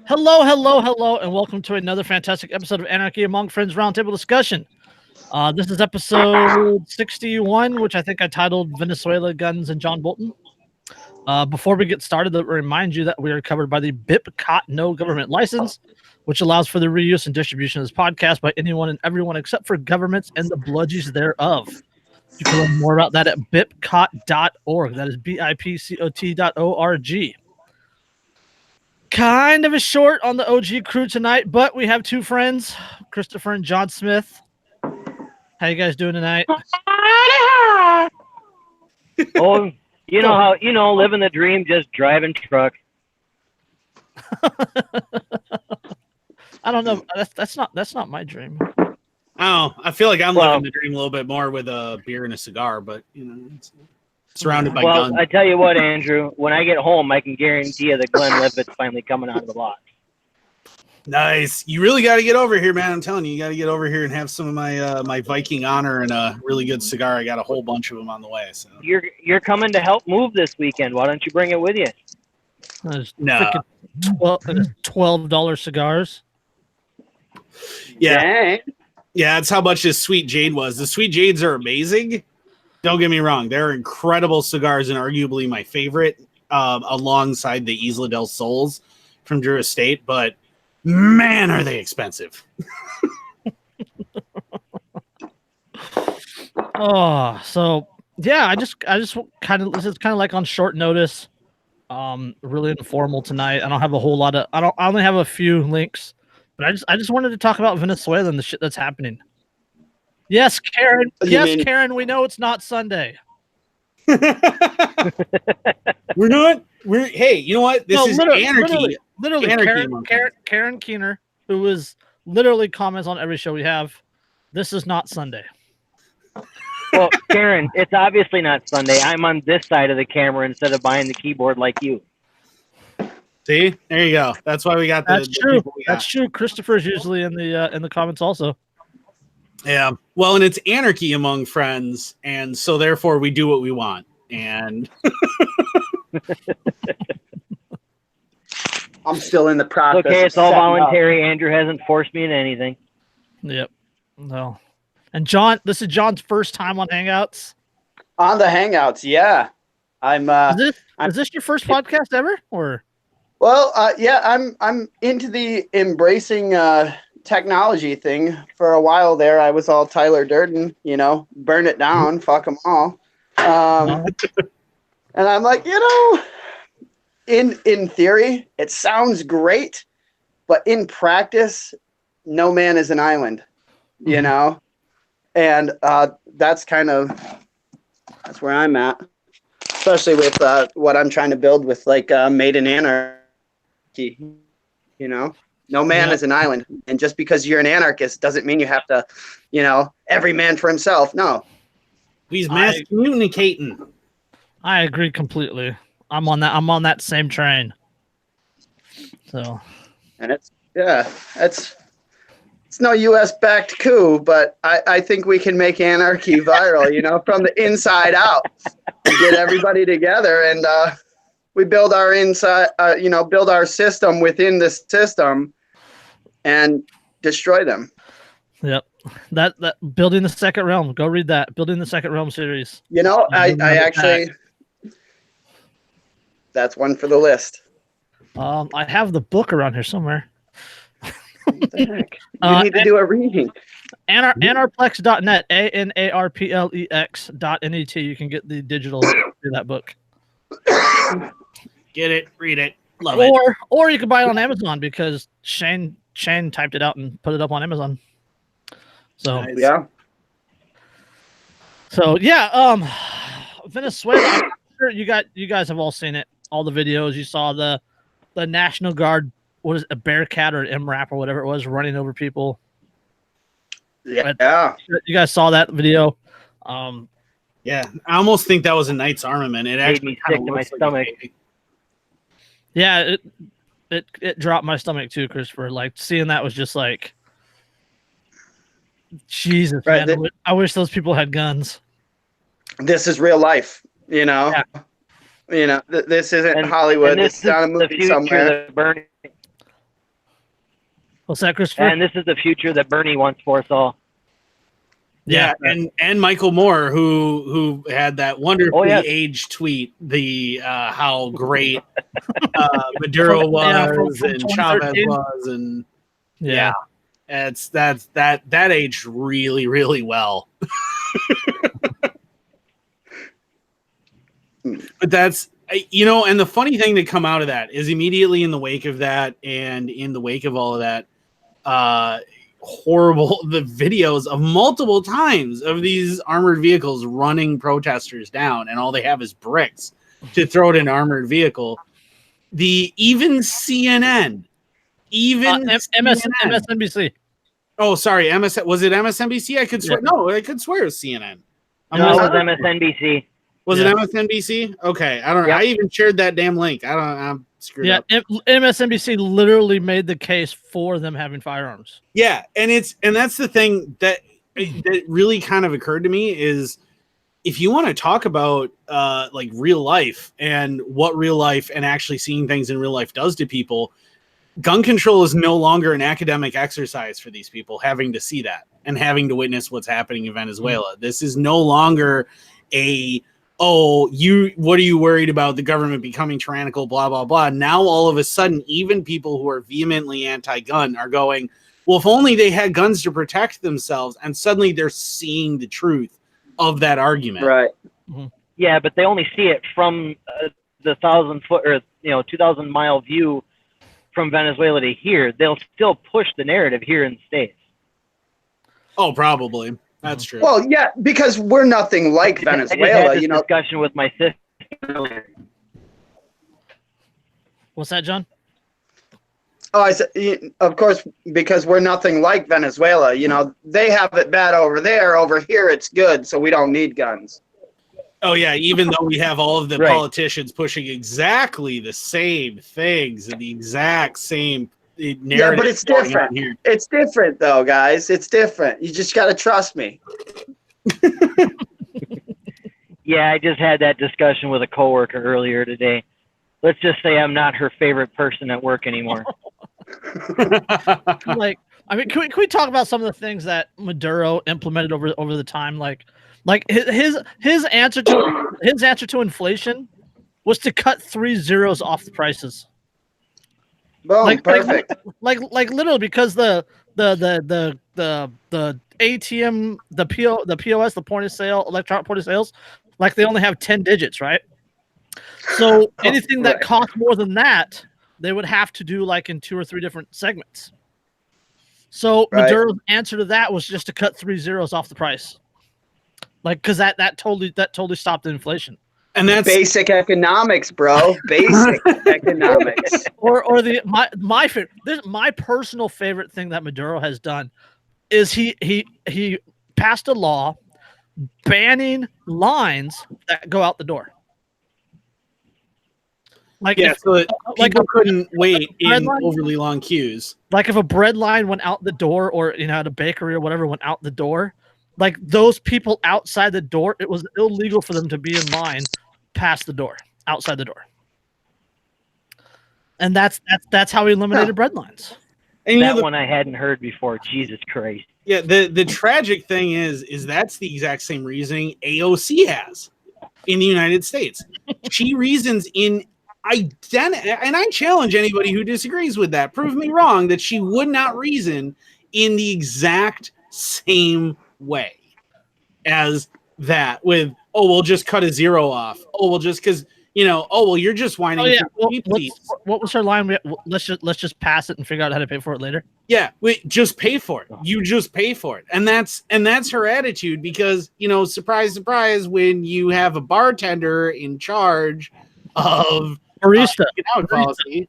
Hello, and welcome to another fantastic episode of Anarchy Among Friends Roundtable Discussion. This is episode 61, which I think I titled Venezuela, Guns, and John Bolton. Before we get started, let me remind you that we are covered by the BIPCOT No Government License, which allows for the reuse and distribution of this podcast by anyone and everyone except for governments and the bludgies thereof. You can learn more about that at bipcot.org. That is BIPCOT.org. Kind of a short on the OG crew tonight, but we have two friends, Christopher and John Smith. How you guys doing tonight? Oh, living the dream, just driving truck. I don't know. That's not my dream. Oh, I feel like I'm living the dream a little bit more with a beer and a cigar, but it's surrounded by guns. Well, I tell you what, Andrew, when I get home, I can guarantee you that Glenn Livit's finally coming out of the lot. Nice. You really got to get over here, man. I'm telling you, you got to get over here and have some of my my Viking Honor and a really good cigar. I got a whole bunch of them on the way. So you're coming to help move this weekend. Why don't you bring it with you? No. $12 cigars. Yeah. Dang. Yeah, that's how much this Sweet Jade was. The Sweet Jades are amazing. Don't get me wrong. They're incredible cigars and arguably my favorite alongside the Isla del Sols from Drew Estate. But, man, are they expensive. So, yeah, I just kind of, this is kind of like on short notice. Really informal tonight. I don't have a whole lot of, I only have a few links. But I just wanted to talk about Venezuela and the shit that's happening. Yes, Karen. Karen, we know it's not Sunday. We're not. Hey, you know what? This is Anarchy. Literally, Karen Keener, who is literally comments on every show we have. This is not Sunday. Well, Karen, it's obviously not Sunday. I'm on this side of the camera instead of behind the keyboard like you. See, there you go. That's why we got That's true. That's true. Christopher's usually in the comments also. Yeah. Well, and it's anarchy among friends, and so therefore we do what we want. And I'm still in the process. Okay, it's all voluntary. Andrew hasn't forced me into anything. Yep. No. And John, this is John's first time on Hangouts. On the Hangouts, yeah. Is this your first podcast ever, or? Well, yeah, I'm into the embracing technology thing. For a while there, I was all Tyler Durden, burn it down, fuck them all. And I'm like, in theory, it sounds great, but in practice, no man is an island, And that's where I'm at, especially with what I'm trying to build with Made in Anarchy. No man is an island, and just because you're an anarchist doesn't mean you have to, every man for himself. No, he's mass communicating. I agree completely. I'm on that same train. So, and it's no U.S. backed coup, but I think we can make anarchy viral, from the inside out, get everybody together and. We build our build our system within the system and destroy them. Yep. That Building the Second Realm. Go read that. Building the Second Realm series. I actually, that's one for the list. I have the book around here somewhere. What the heck? You need to do a reading. Anarplex.net, ANARPLEX.net. You can get the digital through that book. Get it, read it, love it. Or you can buy it on Amazon because Shane typed it out and put it up on Amazon. So nice. Yeah. So yeah, Venezuela. I'm sure you guys have all seen it. All the videos you saw the National Guard. What is it, a Bearcat or an MRAP or whatever it was running over people. Yeah. You guys saw that video. Yeah, I almost think that was a Knight's Armament. It actually made me sick to my stomach. Yeah, it dropped my stomach too, Christopher. Like seeing that was just like, Jesus, right, man. I wish those people had guns. This is real life, Yeah. This isn't Hollywood. This is not a movie somewhere. What's that, Christopher? And this is the future that Bernie wants for us all. Yeah, and Michael Moore, who had that wonderfully aged tweet, the how great Maduro was from and Chavez 2013. was, and that aged really, really well. But that's, and the funny thing to come out of that is immediately in the wake of that, and in the wake of all of that, the videos of multiple times of these armored vehicles running protesters down, and all they have is bricks to throw at an armored vehicle. Even CNN, MSNBC. Oh, sorry, was it MSNBC? I could swear. Yeah. No, I could swear it was CNN. No, it was MSNBC. Was it MSNBC? Okay, I don't know. Yep. I even shared that damn link. I'm screwed up. MSNBC literally made the case for them having firearms. Yeah, and that's the thing that really kind of occurred to me is, if you want to talk about like real life and what real life and actually seeing things in real life does to people, gun control is no longer an academic exercise for these people having to see that and having to witness what's happening in Venezuela. Mm-hmm. This is no longer what are you worried about the government becoming tyrannical, blah, blah, blah. Now, all of a sudden, even people who are vehemently anti-gun are going, well, if only they had guns to protect themselves, and suddenly they're seeing the truth of that argument. Right. Mm-hmm. Yeah, but they only see it from the 1,000-foot or 2,000-mile view from Venezuela to here. They'll still push the narrative here in the States. Oh, probably. That's true. Well, yeah, because we're nothing like Venezuela. I just had this discussion with my sister earlier. What's that, John? Oh, I said, of course, because we're nothing like Venezuela. They have it bad over there. Over here, it's good, so we don't need guns. Oh, yeah, even though we have all of the politicians pushing exactly the same things and the exact same narrative. Yeah, but it's different. It's different, though, guys. It's different. You just got to trust me. Yeah, I just had that discussion with a coworker earlier today. Let's just say I'm not her favorite person at work anymore. Can we talk about some of the things that Maduro implemented over the time? Like his answer to inflation was to cut 3 zeros off the prices. Boom, perfect. Like literally, because the ATM, the POS, the point of sale, electronic point of sales, like they only have 10 digits, right? So anything that costs more than that, they would have to do like in 2 or 3 different segments. So Maduro's answer to that was just to cut 3 zeros off the price, like because that totally stopped the inflation. And that's basic economics, bro. Basic economics. Or my personal favorite thing that Maduro has done is he passed a law banning lines that go out the door. Like so people couldn't wait in overly long queues. Like if a bread line went out the door, or at a bakery or whatever went out the door, like those people outside the door, it was illegal for them to be in line past the door, outside the door. And that's how he eliminated bread lines. And that one I hadn't heard before. Jesus Christ. Yeah, the tragic thing is that's the exact same reasoning AOC has in the United States. She reasons in identity, and I challenge anybody who disagrees with that. Prove me wrong that she would not reason in the exact same way as that with, oh, we'll just cut a zero off. Oh, we'll just because you're just whining. Oh, yeah. What was her line? Let's just pass it and figure out how to pay for it later. Yeah, just pay for it. You just pay for it, and that's her attitude. Because surprise, surprise, when you have a bartender in charge of barista policy,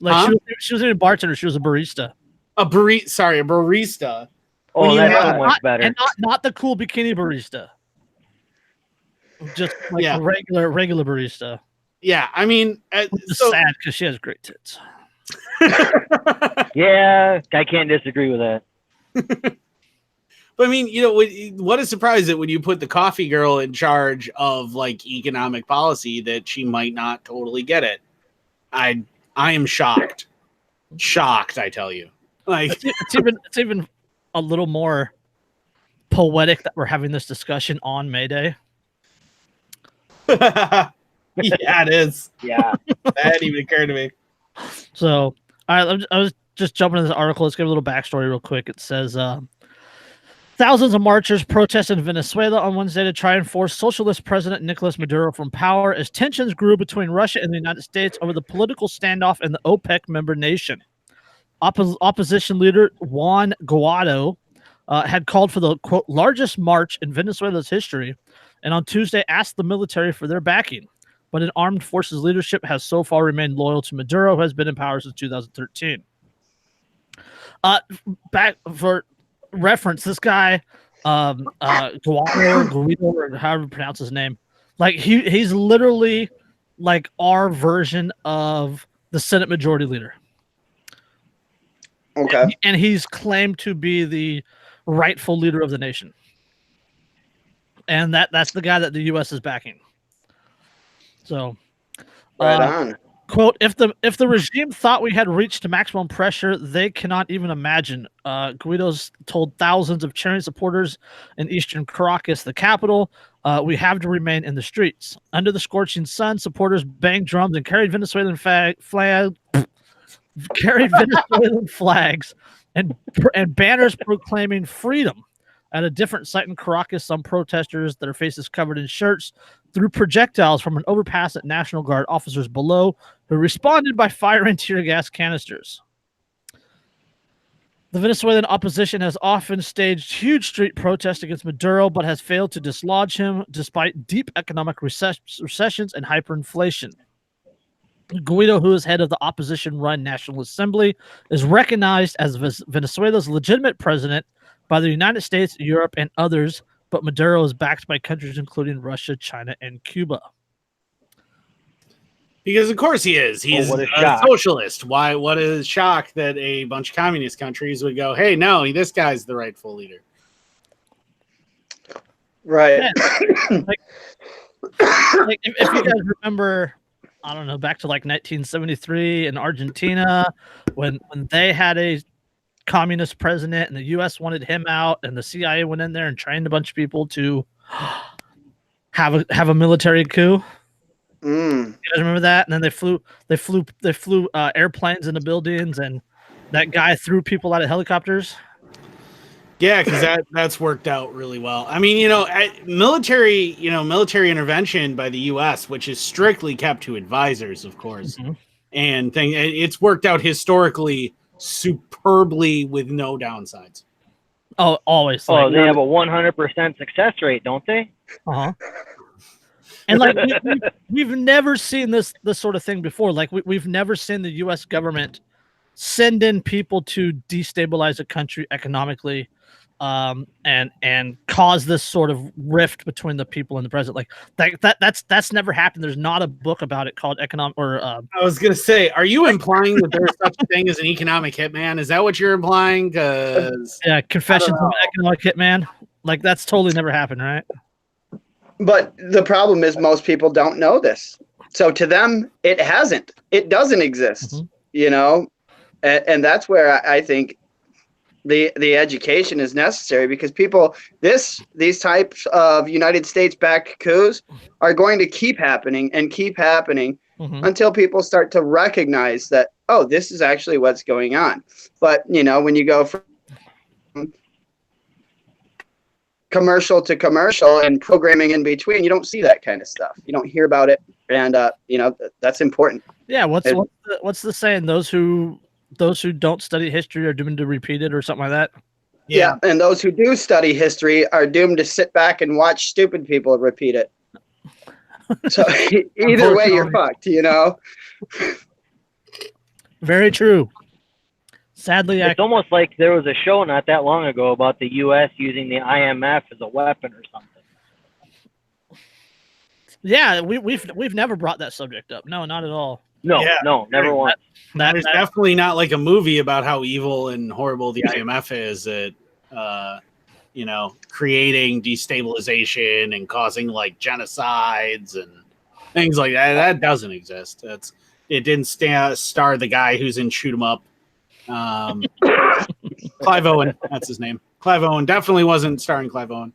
like she was a bartender. She was a barista. A barista. Oh, that's much better. And not the cool bikini barista. Just like a regular barista. Yeah, I mean, it's sad because she has great tits. Yeah, I can't disagree with that. But I mean, what a surprise that when you put the coffee girl in charge of like economic policy, that she might not totally get it. I am shocked. Shocked, I tell you. Like, It's even a little more poetic that we're having this discussion on May Day. yeah, it is. Yeah. That didn't even occur to me. So, all right, I was just jumping into this article. Let's give a little backstory real quick. It says thousands of marchers protested in Venezuela on Wednesday to try and force socialist President Nicolas Maduro from power as tensions grew between Russia and the United States over the political standoff in the OPEC member nation. Opposition leader Juan Guaido had called for the, quote, largest march in Venezuela's history, and on Tuesday asked the military for their backing. But an armed forces leadership has so far remained loyal to Maduro, who has been in power since 2013. Back for reference, this guy, Guaido, or however you pronounce his name, like he's literally like our version of the Senate Majority Leader. Okay. And he's claimed to be the rightful leader of the nation. And that's the guy that the U.S. is backing. So, Right on. quote, if the regime thought we had reached maximum pressure, they cannot even imagine. Guaido's told thousands of cheering supporters in eastern Caracas, the capital, we have to remain in the streets. Under the scorching sun, supporters banged drums and carried Venezuelan flags and banners proclaiming freedom. At a different site in Caracas, some protesters, their faces covered in shirts, threw projectiles from an overpass at National Guard officers below, who responded by firing tear gas canisters. The Venezuelan opposition has often staged huge street protests against Maduro, but has failed to dislodge him despite deep economic recessions and hyperinflation. Guaido, who is head of the opposition-run National Assembly, is recognized as Venezuela's legitimate president by the United States, Europe, and others, but Maduro is backed by countries including Russia, China, and Cuba. Because of course he is. He's what a a shock. socialist. Why? What a shock that a bunch of communist countries would go, hey, no, this guy's the rightful leader. Right. Yeah. Like if you guys remember, I don't know, back to like 1973 in Argentina, when they had a communist president and the U.S. wanted him out, and the CIA went in there and trained a bunch of people to have a military coup. You guys remember that? And then they flew airplanes into buildings, and that guy threw people out of helicopters. Yeah, because that's worked out really well. I mean, military intervention by the U.S., which is strictly kept to advisors, of course, and it's worked out historically superbly with no downsides. Oh, always. Oh, they have a 100% success rate, don't they? And like we've never seen this sort of thing before. Like we've never seen the U.S. government send in people to destabilize a country economically, and cause this sort of rift between the people and the president. Like that's never happened. There's not a book about it called Economic or. I was gonna say, are you implying that there's such a thing as an economic hitman? Is that what you're implying? Because Confessions of an Economic Hitman. Like that's totally never happened, right? But the problem is most people don't know this. So to them, it hasn't. It doesn't exist, And that's where I think the education is necessary, because people, these types of United States-backed coups are going to keep happening until people start to recognize that, oh, this is actually what's going on. But, when you go from commercial to commercial and programming in between, you don't see that kind of stuff. You don't hear about it, and that's important. Yeah, what's the saying? Those who don't study history are doomed to repeat it, or something like that. Yeah, and those who do study history are doomed to sit back and watch stupid people repeat it. So either way, you're fucked. Very true. Sadly, it's almost like there was a show not that long ago about the U.S. using the IMF as a weapon or something. Yeah, we've never brought that subject up. No, not at all. No, never once. There's definitely not like a movie about how evil and horrible the IMF is at, creating destabilization and causing like genocides and things like that. That doesn't exist. It didn't star the guy who's in Shoot 'em Up. Clive Owen, that's his name. Clive Owen definitely wasn't starring Clive Owen.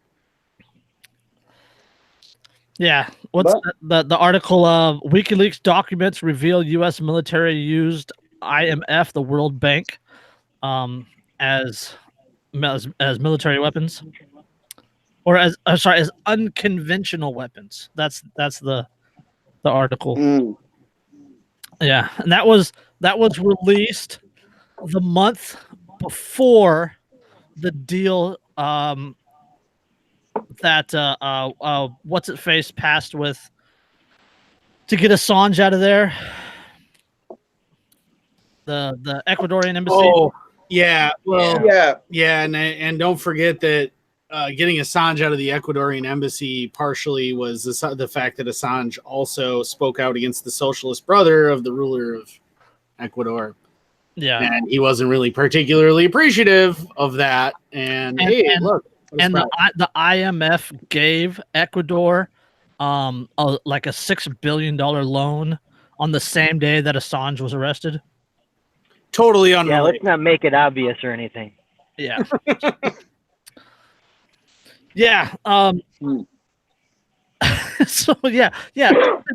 Yeah. What's the article of WikiLeaks documents reveal U.S. military used IMF, the World Bank, as military weapons, or as unconventional weapons. That's the article. Yeah, and that was released the month before the deal that what's it face passed with to get Assange out of there. The Ecuadorian embassy. Oh, yeah. Well, yeah, and don't forget that getting Assange out of the Ecuadorian embassy partially was the fact that Assange also spoke out against the socialist brother of the ruler of Ecuador. Yeah, and he wasn't really particularly appreciative of that. And hey, look. And the IMF gave Ecuador like a $6 billion loan on the same day that Assange was arrested. Totally unrelated. Yeah, let's not make it obvious or anything. Yeah. Yeah. So yeah.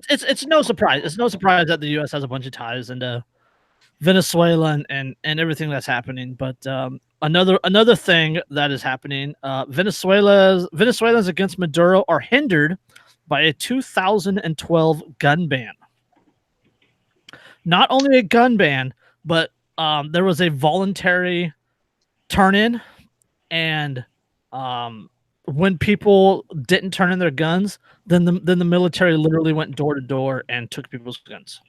It's no surprise. It's no surprise that the U.S. has a bunch of ties into Venezuela and everything that's happening. But another thing that is happening, Venezuelans against Maduro are hindered by a 2012 gun ban. Not only a gun ban, but there was a voluntary turn-in, and when people didn't turn in their guns, then the military literally went door to door and took people's guns.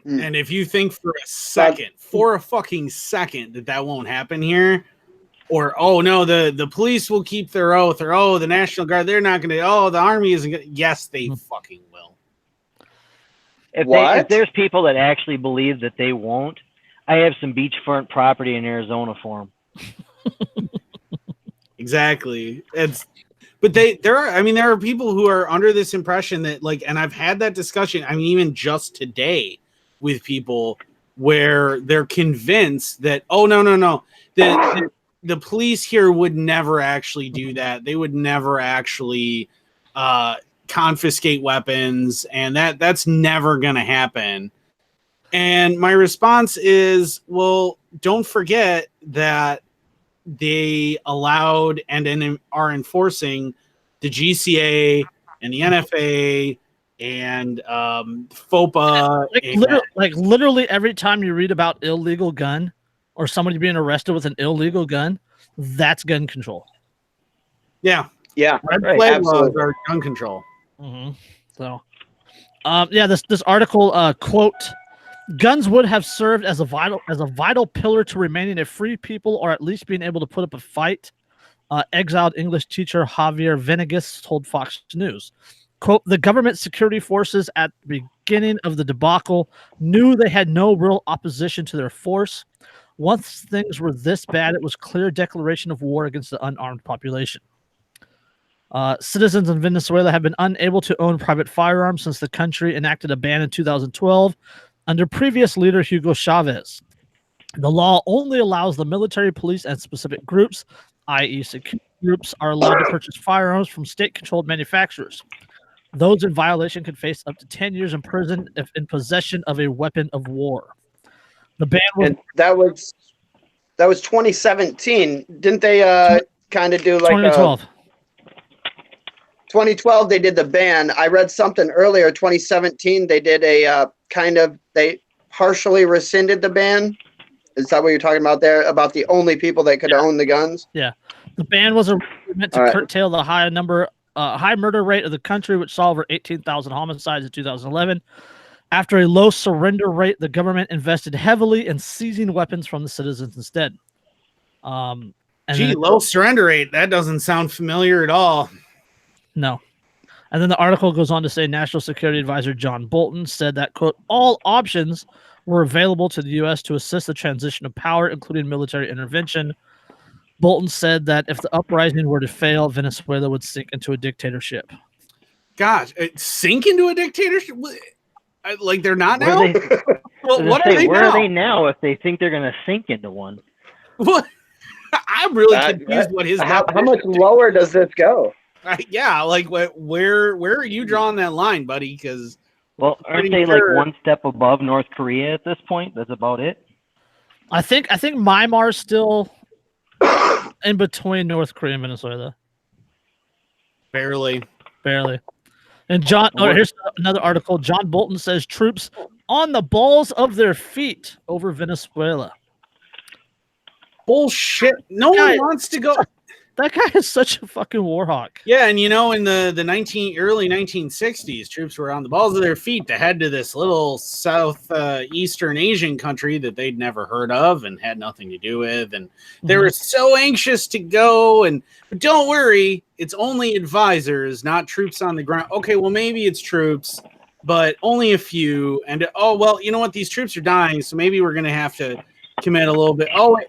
And if you think for a fucking second that won't happen here, or oh no, the police will keep their oath, or oh the National Guard, they're not gonna, oh the Army isn't gonna, yes they fucking will. If there's people that actually believe that they won't, I have some beachfront property in Arizona for them. Exactly. But there are people who are under this impression that, like, and I've had that discussion, I mean, even just today with people where they're convinced that, oh, no, the police here would never actually do that. They would never actually confiscate weapons, and that's never going to happen. And my response is, well, don't forget that they allowed and are enforcing the GCA and the NFA and FOPA. Literally every time you read about illegal gun or somebody being arrested with an illegal gun, that's gun control. Yeah. Red flag laws are gun control. Mm-hmm. So, this article quote: guns would have served as a vital pillar to remaining a free people, or at least being able to put up a fight. Exiled English teacher Javier Venegas told Fox News, quote, the government security forces at the beginning of the debacle knew they had no real opposition to their force. Once things were this bad, it was clear declaration of war against the unarmed population. Citizens in Venezuela have been unable to own private firearms since the country enacted a ban in 2012 under previous leader Hugo Chavez. The law only allows the military, police, and specific groups, i.e. security groups, are allowed to purchase firearms from state-controlled manufacturers. Those in violation could face up to 10 years in prison if in possession of a weapon of war. The ban was... And that was 2017. Didn't they kind of do like 2012. 2012 they did the ban. I read something earlier, 2017 they did a they partially rescinded the ban. Is that what you're talking about there? About the only people that could own the guns? Yeah. The ban was meant to curtail the high murder rate of the country, which saw over 18,000 homicides in 2011. After a low surrender rate, the government invested heavily in seizing weapons from the citizens instead. Low surrender rate. That doesn't sound familiar at all. No. And then the article goes on to say National Security Advisor John Bolton said that, quote, all options were available to the U.S. to assist the transition of power, including military intervention. Bolton said that if the uprising were to fail, Venezuela would sink into a dictatorship. Gosh, sink into a dictatorship? Like they're not now? Well, what are they where now? are they now if they think they're going to sink into one? What? I'm really confused. What his how much lower does this go? Yeah, like where are you drawing that line, buddy? Because well, aren't they like one step above North Korea at this point? That's about it. I think Myanmar's still in between North Korea and Venezuela. Barely. And here's another article. John Bolton says troops on the balls of their feet over Venezuela. Bullshit. No one wants to go. That guy is such a fucking war hawk. Yeah, and in the early 1960s, troops were on the balls of their feet to head to this little Eastern Asian country that they'd never heard of and had nothing to do with, and they were so anxious to go. But don't worry, it's only advisors, not troops on the ground. Okay, well maybe it's troops, but only a few. And oh well, you know what? These troops are dying, so maybe we're gonna have to commit a little bit. Oh,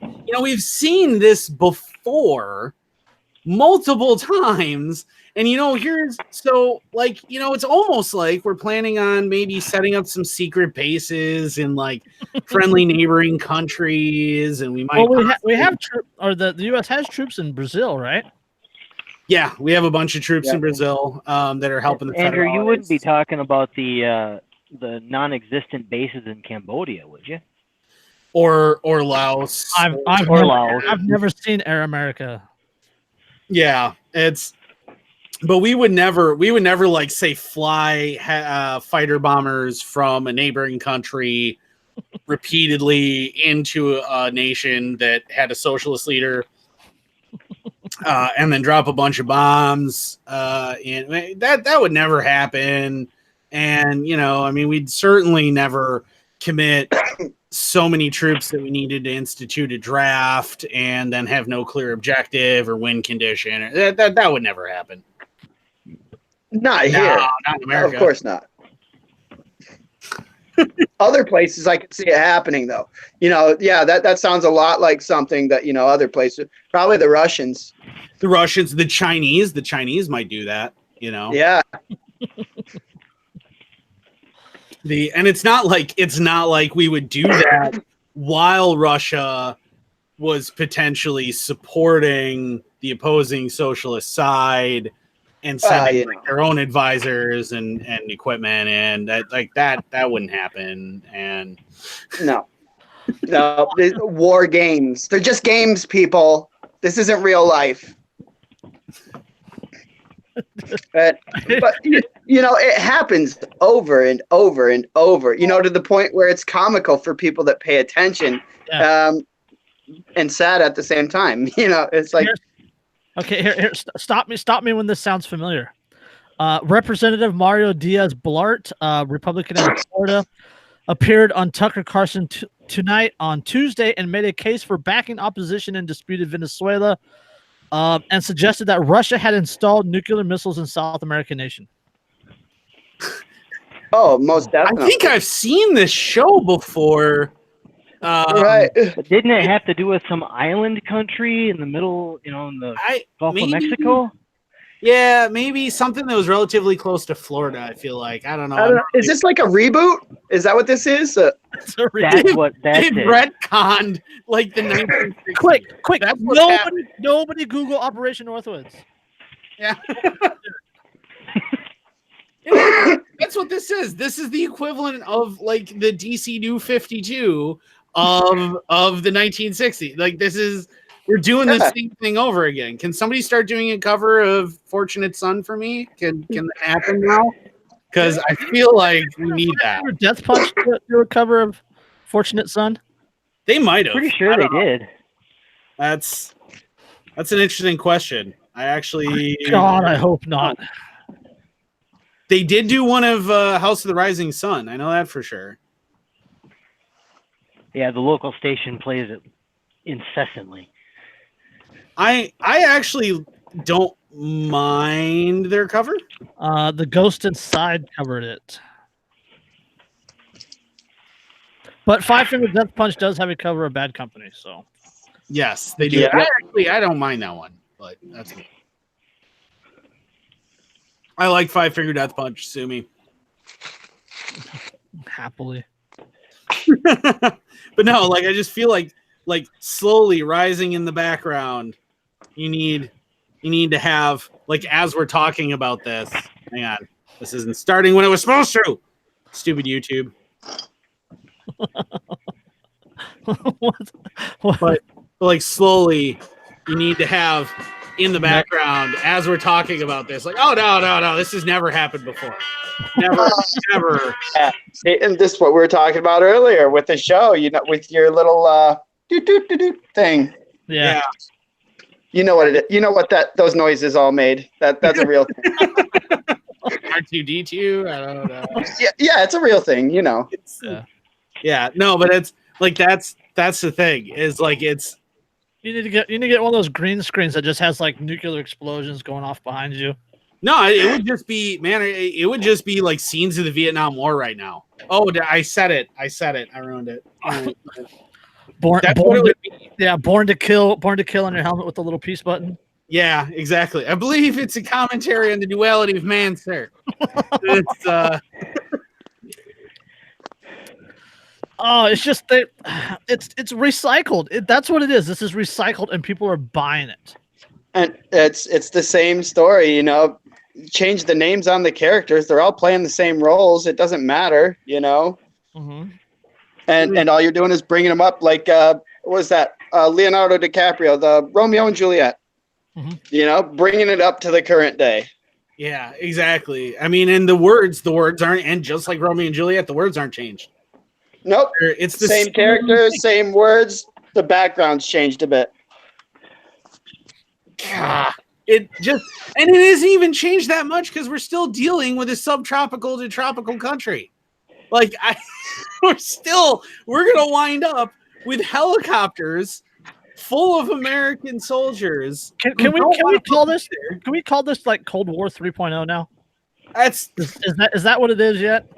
we've seen this before. Multiple times, and it's almost like we're planning on maybe setting up some secret bases in like friendly neighboring countries, and we might. Well, we have the U.S. has troops in Brazil, right? Yeah, we have a bunch of troops in Brazil that are helping the. Andrew, you wouldn't be talking about the non-existent bases in Cambodia, would you? Or Laos. I've never seen Air America. Yeah, but we would never like say fly fighter bombers from a neighboring country repeatedly into a nation that had a socialist leader and then drop a bunch of bombs. And that would never happen. And we'd certainly never commit so many troops that we needed to institute a draft and then have no clear objective or win condition. That would never happen. Not here. Not in America. Of course not. Other places I can see it happening though. That sounds a lot like something that, other places, probably the Russians. The Chinese might do that, Yeah. And it's not like we would do that while Russia was potentially supporting the opposing socialist side and sending their own advisors and equipment, and that wouldn't happen. And no, war games. They're just games, people. This isn't real life. But it happens over and over and over, to the point where it's comical for people that pay attention, and sad at the same time. It's like, here, stop me when this sounds familiar. Representative Mario Diaz-Balart, Republican in Florida, appeared on Tucker Carlson tonight on Tuesday and made a case for backing opposition in disputed Venezuela. And suggested that Russia had installed nuclear missiles in South American nation. Oh, most definitely. I think I've seen this show before. Right. But didn't it have to do with some island country in the middle, in the Gulf of Mexico? Yeah, maybe something that was relatively close to Florida, I feel like. I don't know. Is this like a reboot? Is that what this is? That's what that is. Retconned like the 1960s. Quick. Nobody Google Operation Northwoods. Yeah. That's what this is. This is the equivalent of like the DC New 52 of the 1960s. Like we're doing the same thing over again. Can somebody start doing a cover of Fortunate Son for me? Can that happen now? Because I feel like we need that. Death Punch do a cover of Fortunate Son? They might have. Pretty sure they did. That's an interesting question. God, I hope not. They did do one of House of the Rising Sun. I know that for sure. Yeah, the local station plays it incessantly. I actually don't mind their cover. The Ghost Inside covered it. But Five Finger Death Punch does have a cover of Bad Company, so. Yes, they do. Yeah. I don't mind that one, but that's me. I like Five Finger Death Punch. Sue me. Happily. But no, like I just feel like slowly rising in the background. You need to have like as we're talking about this. Hang on, this isn't starting when it was supposed to. Stupid YouTube. What? But like slowly, you need to have in the background as we're talking about this. Like, oh no, this has never happened before. Never. And this is what we were talking about earlier with the show, with your little thing. Yeah. You know what it is. You know what those noises all made. That's a real thing. R2D2. I don't know. Yeah, it's a real thing. Yeah. No, but it's like that's the thing. Is like it's. You need to get one of those green screens that just has like nuclear explosions going off behind you. No, it would just be, man. It would just be like scenes of the Vietnam War right now. Oh, I said it. I ruined it. Born to kill on your helmet with the little peace button. Yeah, exactly. I believe it's a commentary on the duality of man, sir. It's Oh, it's just it's recycled. That's what it is. This is recycled, and people are buying it. And it's the same story, Change the names on the characters. They're all playing the same roles. It doesn't matter, Mm-hmm. And all you're doing is bringing them up like what was that? Leonardo DiCaprio, the Romeo and Juliet. Mm-hmm. Bringing it up to the current day. Yeah, exactly. I mean, and the words aren't, and just like Romeo and Juliet, the words aren't changed. Nope. It's the same characters, same words. The background's changed a bit. It isn't even changed that much because we're still dealing with a subtropical to tropical country. Like we're gonna wind up with helicopters full of American soldiers. Can we call this? Can we call this like Cold War 3.0 now? Is that what it is yet?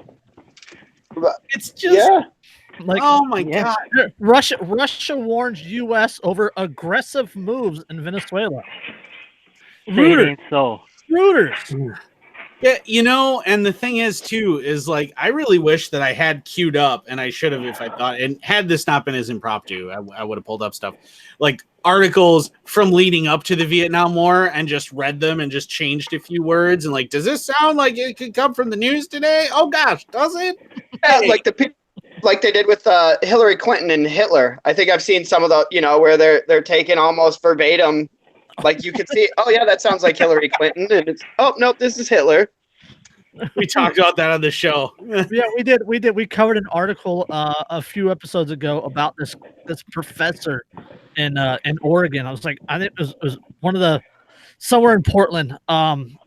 It's just like, oh my god! Russia warns U.S. over aggressive moves in Venezuela. Rooters. Yeah, and the thing is too is like I really wish that I had queued up, and I should have if I thought. And had this not been as impromptu, I would have pulled up stuff like articles from leading up to the Vietnam War and just read them and just changed a few words. And like, does this sound like it could come from the news today? Oh gosh, does it? Yeah, like they did with Hillary Clinton and Hitler. I think I've seen some of the where they're taking almost verbatim. Like you could see, oh yeah, that sounds like Hillary Clinton, and it's nope, this is Hitler. We talked about that on the show. Yeah, we did. We covered an article a few episodes ago about this professor in Oregon. I think it was one of the somewhere in Portland. And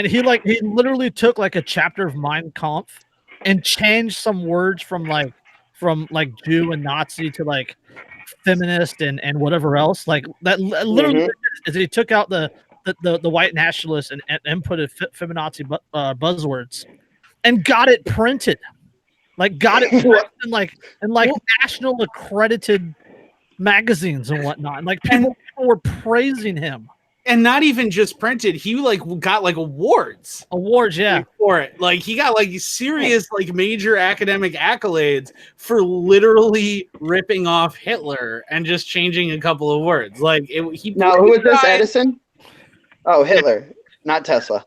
he literally took like a chapter of Mein Kampf and changed some words from Jew and Nazi to like feminist and whatever else. Like that literally is he took out the white nationalists and inputted feminazi buzzwords and got it printed. Like got it printed in national accredited magazines and whatnot. And like people were praising him. And not even just printed, he got awards. Yeah, for it. Like he got serious major academic accolades for literally ripping off Hitler and just changing a couple of words. Who was this? Edison? Oh, Hitler, not Tesla.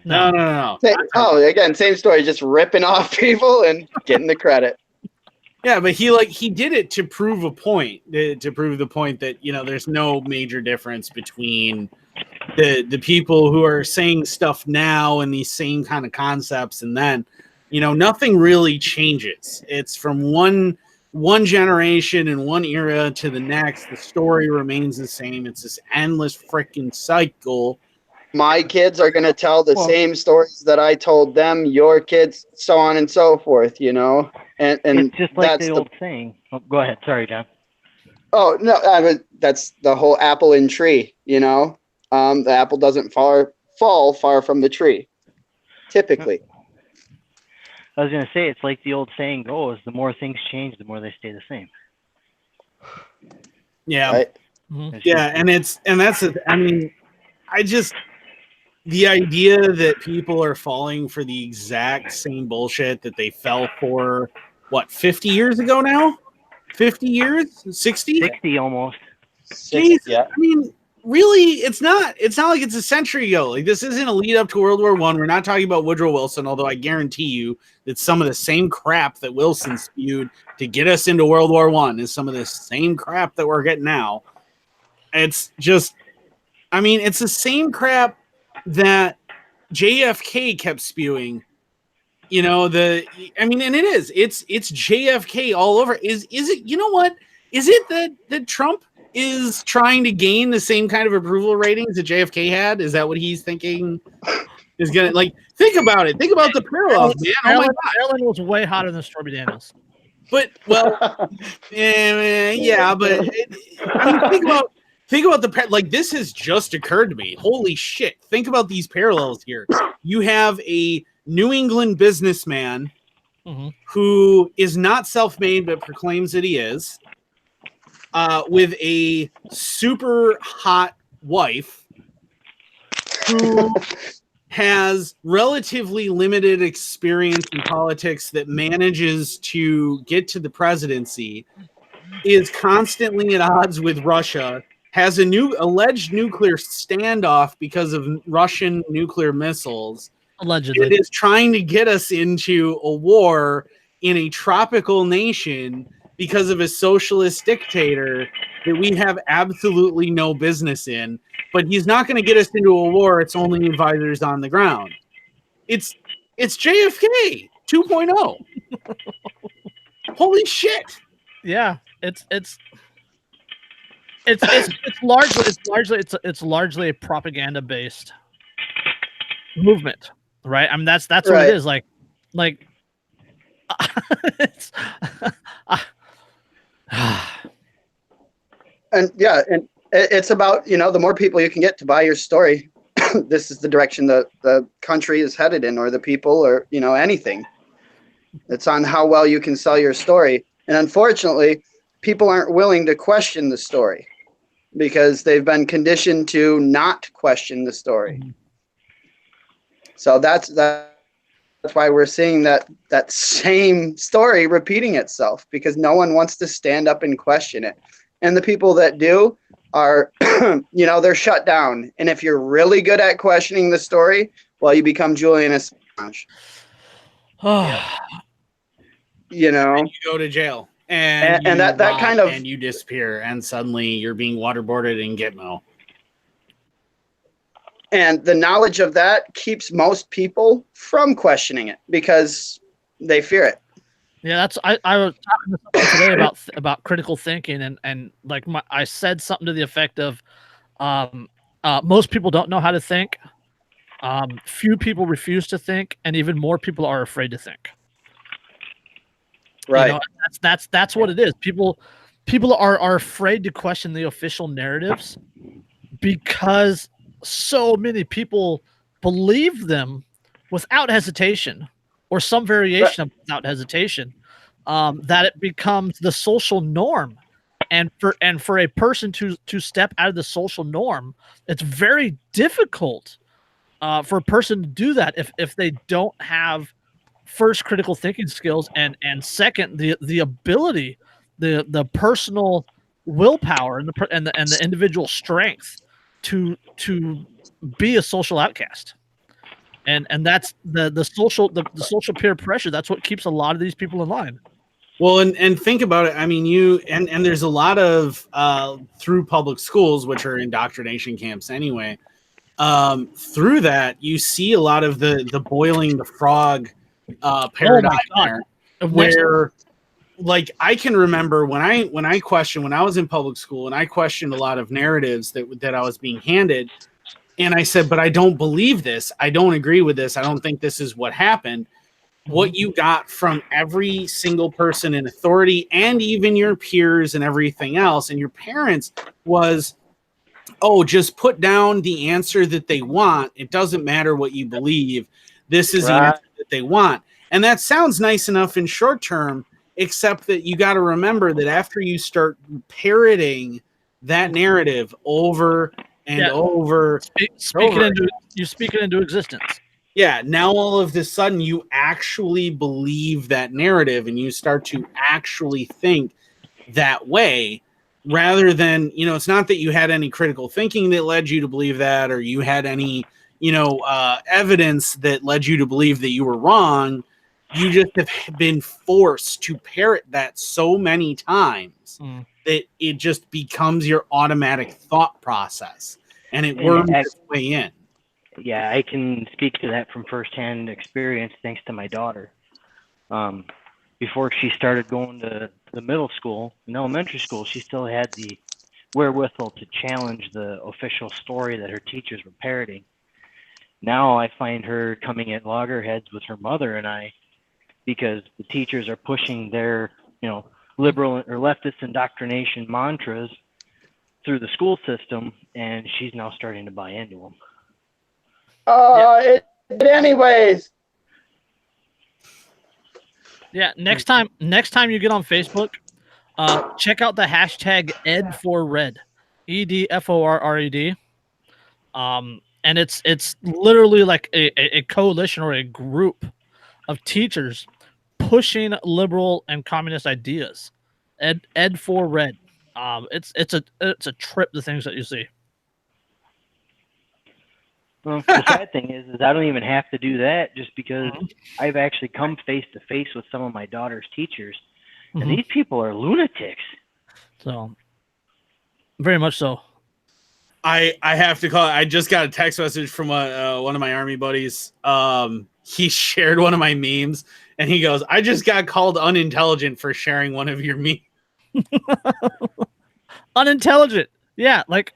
No. Again, same story, just ripping off people and getting the credit. Yeah, but he did it to prove a point, to prove the point that there's no major difference between the people who are saying stuff now and these same kind of concepts, and then nothing really changes. It's from one generation and one era to the next. The story remains the same. It's this endless freaking cycle. My kids are going to tell the same stories that I told them, your kids, so on and so forth, And it's just like the old saying. Oh, go ahead. Sorry, John. Oh, no, that's the whole apple in tree, The apple doesn't fall far from the tree, typically. I was going to say, it's like the old saying goes, the more things change, the more they stay the same. Yeah. Right? Mm-hmm. The idea that people are falling for the exact same bullshit that they fell for what, 50 years ago now? 50 years? 60? 60 almost. Jeez, Yeah. I mean, really, it's not like it's a century ago. Like, this isn't a lead up to World War I. We're not talking about Woodrow Wilson, although I guarantee you that some of the same crap that Wilson spewed to get us into World War I is some of the same crap that we're getting now. It's just, I mean, it's the same crap that JFK kept spewing. You know, and it is. It's JFK all over. Is it, you know what? Is it that Trump is trying to gain the same kind of approval ratings that JFK had? Is that what he's thinking is gonna, like, think about it. Think about the parallels, man. Oh my God. Maryland was way hotter than Stormy Daniels. But, well, yeah, but I mean, think about like, this has just occurred to me. Holy shit. Think about these parallels here. You have a New England businessman who is not self-made but proclaims that he is, with a super hot wife who has relatively limited experience in politics that manages to get to the presidency, is constantly at odds with Russia, has a new alleged nuclear standoff because of Russian nuclear missiles. Allegedly. It is trying to get us into a war in a tropical nation because of a socialist dictator that we have absolutely no business in. But he's not going to get us into a war. It's only advisors on the ground. It's JFK 2.0. Holy shit. Yeah, it's largely a propaganda based movement, right? I mean, that's what Right. it is. Like it's And yeah, and it's about, you know, the more people you can get to buy your story, this is the direction the country is headed in, or the people, or, you know, anything. It's on how well you can sell your story. And unfortunately, people aren't willing to question the story because they've been conditioned to not question the story. So that's why we're seeing that same story repeating itself, because no one wants to stand up and question it. And the people that do are, you know, they're shut down. And if you're really good at questioning the story, well, you become Julian Assange. You know, And you go to jail, and that kind of, and you disappear, and suddenly you're being waterboarded in Gitmo. and the knowledge of that keeps most people from questioning it because they fear it. yeah, that's I was talking to someone today about critical thinking, and like I said something to the effect of most people don't know how to think, few people refuse to think, and even more people are afraid to think. Right. You know, that's what it is. People are afraid to question the official narratives because so many people believe them without hesitation, or some variation of without hesitation, that it becomes the social norm. And for a person to step out of the social norm, it's very difficult for a person to do that if they don't have, first, critical thinking skills, and second, the ability, the personal willpower and the individual strength to be a social outcast. And that's the social peer pressure. That's what keeps a lot of these people in line. Well, and think about it. I mean, and there's a lot of through public schools, which are indoctrination camps anyway. Through that, you see a lot of the boiling the frog paradigm there, where, like, I can remember when I was in public school, and I questioned a lot of narratives that I was being handed, and I said, but I don't believe this. I don't agree with this. I don't think this is what happened. What you got from every single person in authority, and even your peers and everything else, and your parents, was, oh, just put down the answer that they want. It doesn't matter what you believe. This is the answer that they want. And that sounds nice enough in short term, except that you got to remember that after you start parroting that narrative over and over, you speak it into existence. Yeah, now all of a sudden you actually believe that narrative and you start to actually think that way rather than, it's not that you had any critical thinking that led you to believe that or you had any, evidence that led you to believe that you were wrong. You just have been forced to parrot that so many times that it just becomes your automatic thought process and it worms its way in. Yeah, I can speak to that from firsthand experience thanks to my daughter. Before she started going to the middle school and elementary school, she still had the wherewithal to challenge the official story that her teachers were parroting. Now I find her coming at loggerheads with her mother and I because the teachers are pushing their, liberal or leftist indoctrination mantras through the school system, and she's now starting to buy into them. Anyways. Yeah. Next time you get on Facebook, check out the hashtag #EdForRed, EDFORRED. And it's literally like a coalition or a group of teachers pushing liberal and communist ideas. #EdForRed. It's a trip, the things that you see. Well, the sad thing is I don't even have to do that just because I've actually come face to face with some of my daughter's teachers, and these people are lunatics. So, very much so. I have to call. I just got a text message from one of my army buddies. He shared one of my memes, and he goes, "I just got called unintelligent for sharing one of your memes." Unintelligent, yeah. Like,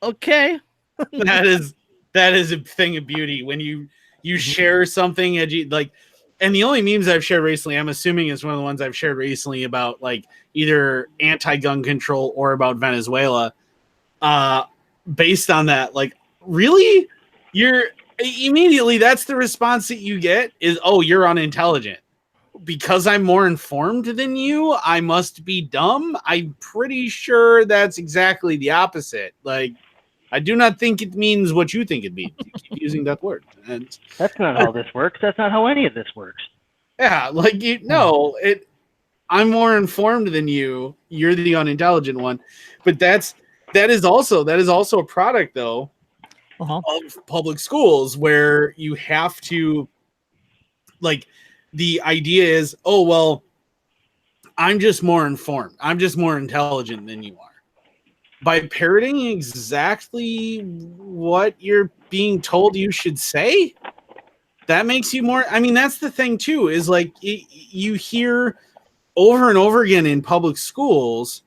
okay, that is a thing of beauty when you share something like. And the only memes I've shared recently, I'm assuming, is one of the ones I've shared recently about like either anti-gun control or about Venezuela. Based on that, like, really, you're immediately that's the response that you get is, oh, you're unintelligent because I'm more informed than you. I must be dumb. I'm pretty sure that's exactly the opposite. Like, I do not think it means what you think it means. You keep using that word. And that's not how this works. That's not how any of this works. Yeah, like I'm more informed than you. You're the unintelligent one. But that is also a product though of public schools where you have to, like, the idea is, oh well, I'm just more informed. I'm just more intelligent than you are. By parroting exactly what you're being told you should say, that makes you more. I mean, that's the thing too, is like you hear over and over again in public schools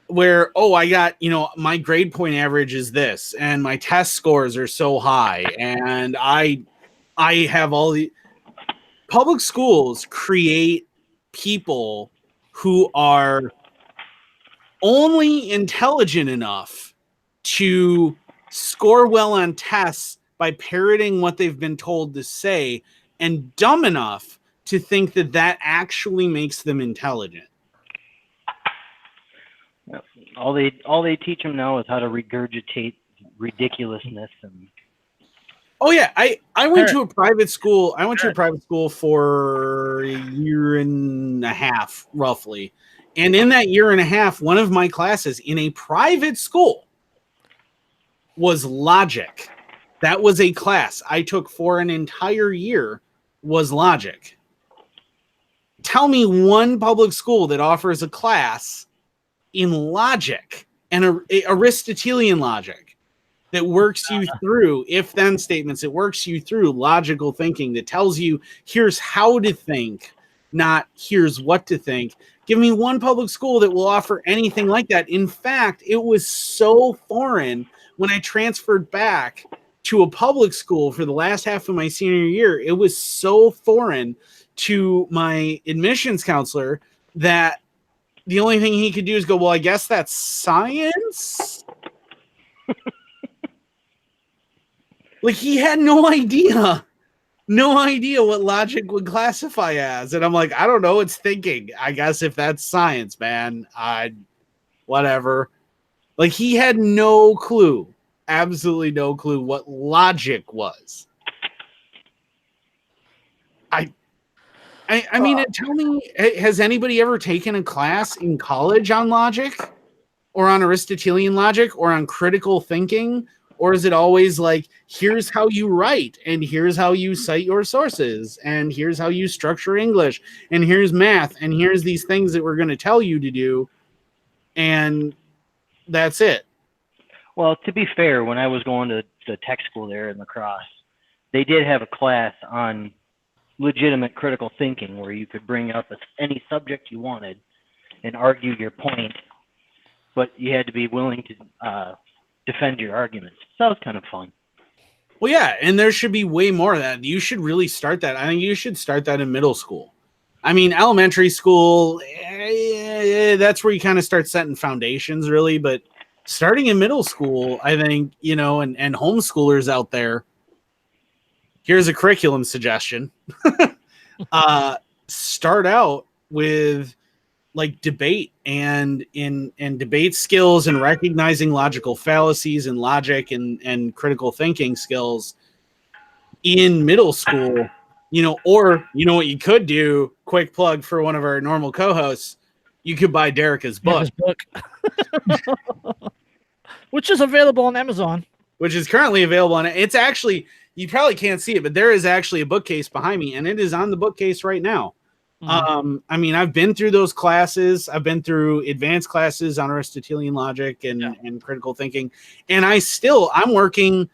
where, oh, I got, my grade point average is this and my test scores are so high and I have all the public schools create people who are only intelligent enough to score well on tests by parroting what they've been told to say and dumb enough to think that actually makes them intelligent. All they teach them now is how to regurgitate ridiculousness. And oh yeah, I went to a private school. I went to a private school for a year and a half, roughly. And in that year and a half, one of my classes in a private school was logic. That was a class I took for an entire year, was logic. Tell me one public school that offers a class in logic and Aristotelian logic that works you through if-then statements. It works you through logical thinking that tells you here's how to think, not here's what to think. Give me one public school that will offer anything like that. In fact, it was so foreign when I transferred back to a public school for the last half of my senior year. It was so foreign to my admissions counselor that the only thing he could do is go, well, I guess that's science. Like, he had no idea what logic would classify as. And I'm like, I don't know. It's thinking. I guess if that's science, man, whatever. Like, he had no clue, absolutely no clue what logic was. I mean, tell me, has anybody ever taken a class in college on logic or on Aristotelian logic or on critical thinking? Or is it always like, here's how you write, and here's how you cite your sources, and here's how you structure English, and here's math, and here's these things that we're going to tell you to do, and that's it? Well, to be fair, when I was going to the tech school there in La Crosse, they did have a class on legitimate critical thinking where you could bring up any subject you wanted and argue your point, but you had to be willing to defend your arguments. So that was kind of fun. Well, yeah, and there should be way more of that. You should really start that. I think you should start that in middle school. I mean, elementary school, that's where you kind of start setting foundations, really. But starting in middle school, I think, and homeschoolers out there, here's a curriculum suggestion. Start out with like debate and debate skills and recognizing logical fallacies and logic and critical thinking skills in middle school, or what you could do, quick plug for one of our normal co-hosts, you could buy Derica's book. Which is available on Amazon. Which is currently available on it. It's actually, you probably can't see it, but there is actually a bookcase behind me, and it is on the bookcase right now. Mm-hmm. I mean, I've been through those classes. I've been through advanced classes on Aristotelian logic and critical thinking, and I'm working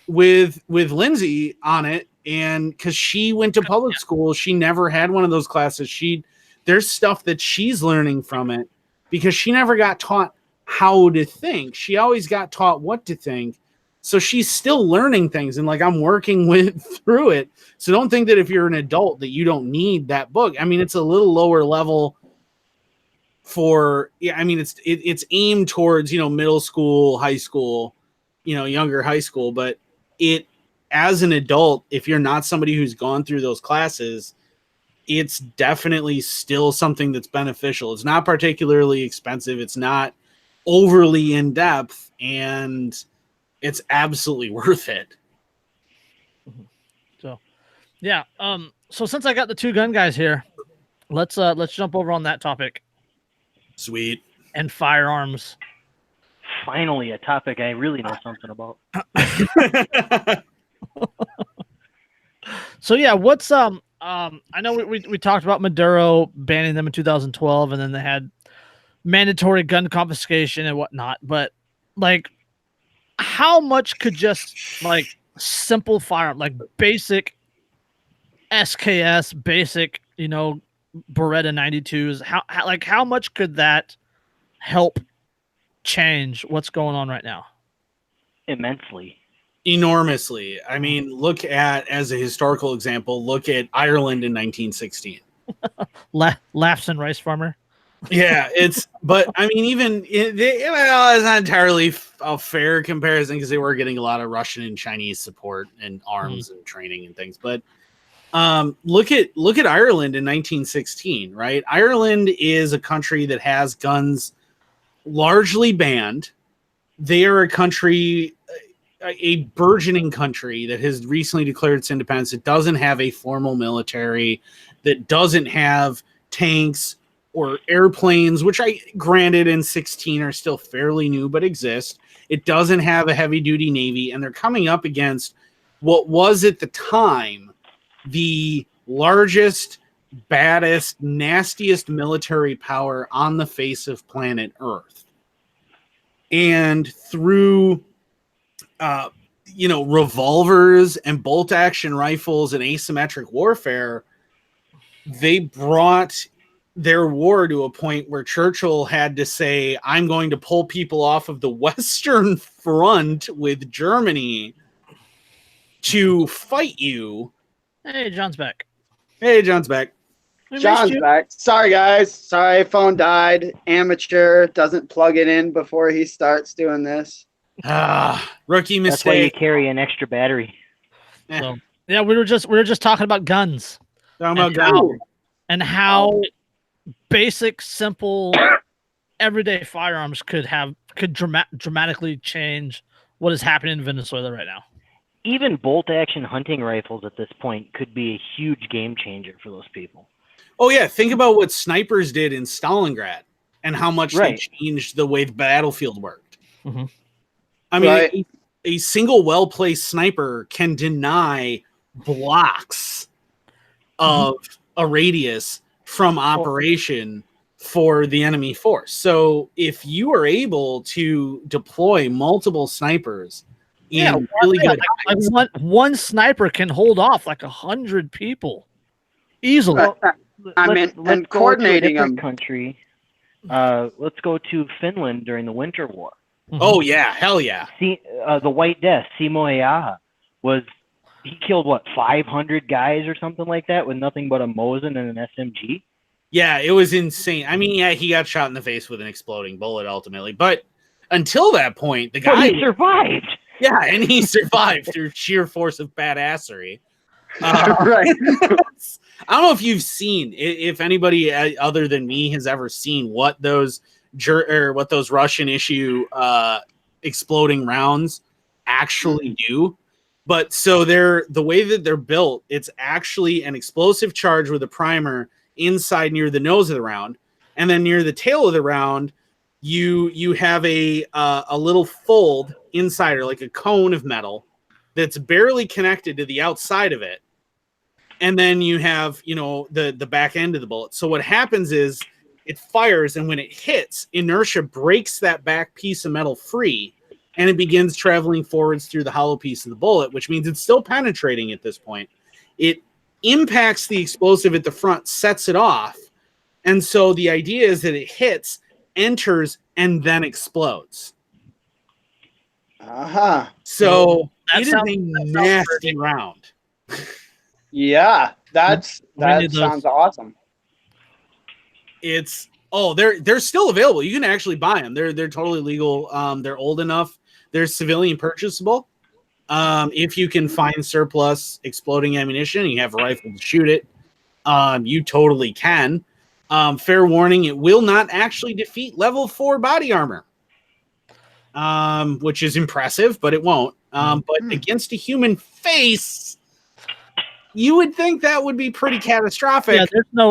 with Lindsay on it, and because she went to public school, she never had one of those classes. There's stuff that she's learning from it because she never got taught how to think. She always got taught what to think. So she's still learning things, and like I'm working through it. So don't think that if you're an adult that you don't need that book. I mean, it's a little lower level it's aimed towards, middle school, high school, younger high school, but as an adult, if you're not somebody who's gone through those classes, it's definitely still something that's beneficial. It's not particularly expensive. It's not overly in depth, and it's absolutely worth it. So, yeah. So since I got the two gun guys here, let's jump over on that topic. Sweet. And firearms. Finally, a topic I really know something about. So yeah, what's I know we talked about Maduro banning them in 2012, and then they had mandatory gun confiscation and whatnot, but like, how much could just like simple firearm, like basic SKS, basic, Beretta 92s, how much could that help change what's going on right now? Immensely. Enormously. I mean, as a historical example, look at Ireland in 1916. Laughs and rice farmer. Yeah, but I mean, it's not entirely a fair comparison because they were getting a lot of Russian and Chinese support and arms and training and things. But look at Ireland in 1916, right? Ireland is a country that has guns largely banned. They are a country, a burgeoning country that has recently declared its independence. It doesn't have a formal military, that doesn't have tanks or airplanes, which granted in 16 are still fairly new, but exist. It doesn't have a heavy duty Navy, and they're coming up against what was at the time the largest, baddest, nastiest military power on the face of planet Earth. And through, revolvers and bolt action rifles and asymmetric warfare, they brought their war to a point where Churchill had to say, I'm going to pull people off of the Western Front with Germany to fight you. Hey, John's back. John's back. Sorry, guys. Sorry, phone died. Amateur doesn't plug it in before he starts doing this. Rookie mistake. That's why you carry an extra battery. So, yeah, we were just talking about guns. And how basic, simple, everyday firearms could dramatically change what is happening in Venezuela right now. Even bolt action hunting rifles at this point could be a huge game changer for those people. Oh yeah, think about what snipers did in Stalingrad and how much they changed the way the battlefield worked. Mhm. I mean, a single well-placed sniper can deny blocks of a radius from operation for the enemy force. So if you are able to deploy multiple snipers in really good one sniper can hold off like 100 people easily. And coordinating them. Country. Let's go to Finland during the Winter War. Oh yeah, hell yeah. The White Death, Simo Eaha, he killed 500 guys or something like that with nothing but a Mosin and an SMG. Yeah, it was insane. I mean, yeah, he got shot in the face with an exploding bullet ultimately, but until that point, the guy survived. Yeah, and he survived through sheer force of badassery. Right. I don't know if you've seen, if anybody other than me has ever seen what those Russian issue exploding rounds actually do. But so the way that they're built, it's actually an explosive charge with a primer inside near the nose of the round, and then near the tail of the round, you have a little fold inside, or like a cone of metal that's barely connected to the outside of it. And then you have, the back end of the bullet. So what happens is it fires, and when it hits, inertia breaks that back piece of metal free, and it begins traveling forwards through the hollow piece of the bullet, which means it's still penetrating at this point. It impacts the explosive at the front, sets it off. And so the idea is that it hits, enters, and then explodes. So it is a nasty round. Yeah, that sounds awesome. They're still available. You can actually buy them. They're totally legal. They're old enough. They're civilian purchasable. If you can find surplus exploding ammunition and you have a rifle to shoot it, you totally can. Fair warning, it will not actually defeat level 4 body armor, which is impressive, but it won't. But against a human face, you would think that would be pretty catastrophic. Yeah,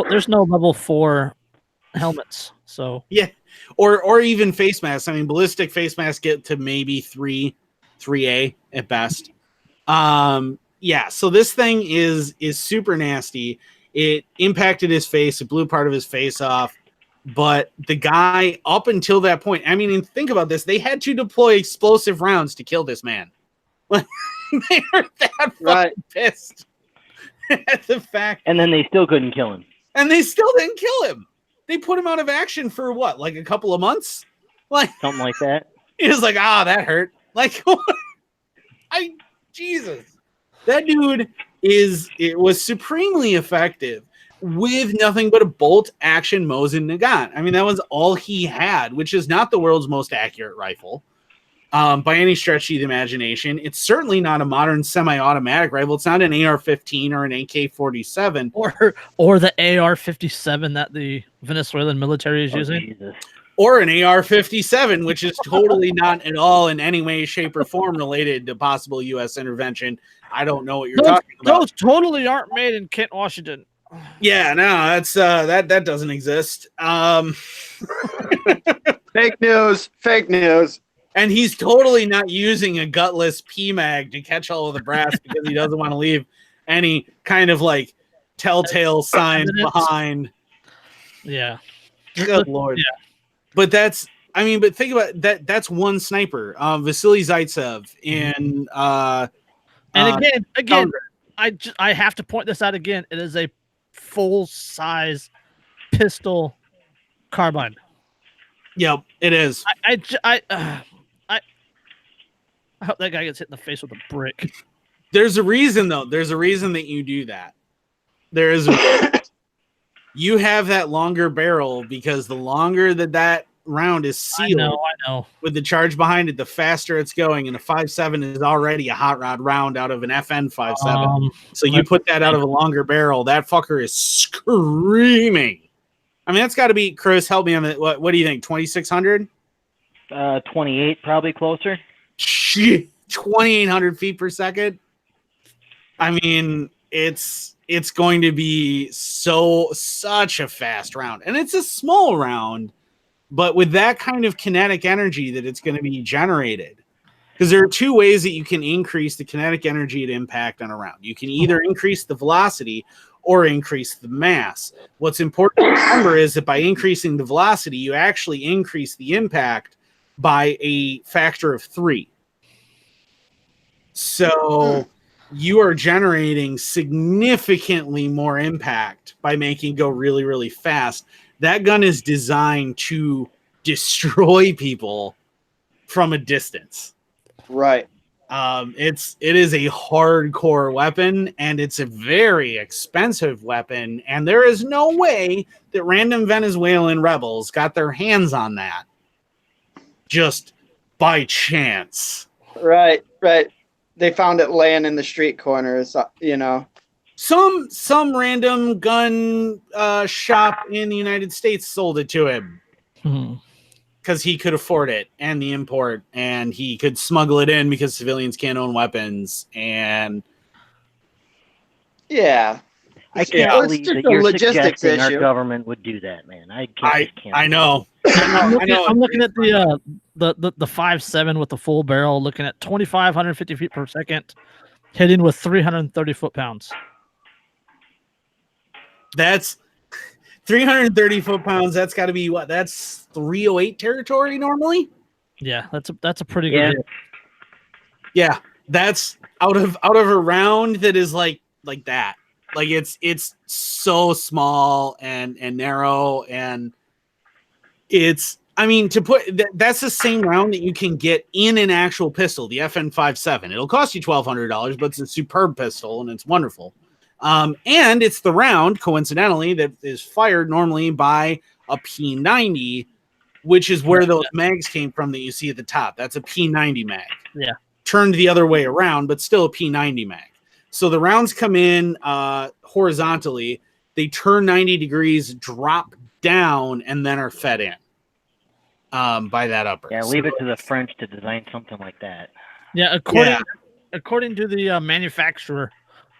there's no level 4 helmets. So yeah, or even face masks. I mean, ballistic face masks get to maybe 3A at best. Yeah, so this thing is super nasty. It impacted his face. It blew part of his face off. But the guy, up until that point, I mean, think about this. They had to deploy explosive rounds to kill this man. They were that fucking pissed at the fact. And then they still couldn't kill him. And they still didn't kill him. They put him out of action for what, like a couple of months? Like something like that. He was like, that hurt. Like, Jesus. That dude was supremely effective with nothing but a bolt action Mosin Nagant. I mean, that was all he had, which is not the world's most accurate rifle by any stretch of the imagination. It's certainly not a modern semi-automatic rifle. It's not an AR-15 or an AK-47 or the AR-57 that the Venezuelan military is using. Jesus. Or an AR-57, which is totally not at all in any way, shape, or form related to possible U.S. intervention. I don't know what you're talking about. Those totally aren't made in Kent, Washington. Yeah, no, that's that doesn't exist. Fake news. And he's totally not using a gutless PMAG to catch all of the brass because he doesn't want to leave any kind of like telltale signs behind. Yeah. Good Lord. Yeah. But but think about that. That's one sniper, Vasily Zaitsev, and again, I have to point this out again. It is a full-size pistol carbine. Yep, it is. I hope that guy gets hit in the face with a brick. There's a reason, though. There's a reason that you do that. There is. You have that longer barrel because the longer that round is sealed, I know. With the charge behind it, the faster it's going. And the 5.7 is already a hot rod round out of an FN 5.7. So you put that out of a longer barrel, that fucker is screaming. I mean, that's got to be, Chris, help me on that. What do you think? 2,600? 28, probably closer. Shit, 2,800 feet per second. I mean, it's it's going to be such a fast round. And it's a small round, but with that kind of kinetic energy that it's going to be generated. Because there are two ways that you can increase the kinetic energy at impact on a round. You can either increase the velocity or increase the mass. What's important to remember is that by increasing the velocity, you actually increase the impact by a factor of 3. So you are generating significantly more impact by making it go really, really fast. That gun is designed to destroy people from a distance. Right. It is a hardcore weapon, and it's a very expensive weapon, and there is no way that random Venezuelan rebels got their hands on that just by chance. Right. They found it laying in the street corners, Some random gun shop in the United States sold it to him because he could afford it and the import, and he could smuggle it in because civilians can't own weapons. And yeah, I can't Well, it's believe just that a you're logistics suggesting our issue. government would do that, man. I can't. I know. I'm looking at the 5.7 with the full barrel, looking at 2,550 feet per second, hitting with 330 foot-pounds. That's 330 foot-pounds. That's got to be what? That's 308 territory normally. Yeah, that's a pretty good Yeah. hit. Yeah, that's out of a round that is like that. Like it's so small and narrow, and it's, I mean, to put that's the same round that you can get in an actual pistol, the FN57. It'll cost you $1,200, but it's a superb pistol and it's wonderful. And it's the round, coincidentally, that is fired normally by a P90, which is where those mags came from that you see at the top. That's a P90 mag. Yeah. Turned the other way around, but still a P90 mag. So the rounds come in horizontally, they turn 90 degrees, drop down, and then are fed in by that upper. Yeah, leave it to the French to design something like that. Yeah, according to the manufacturer,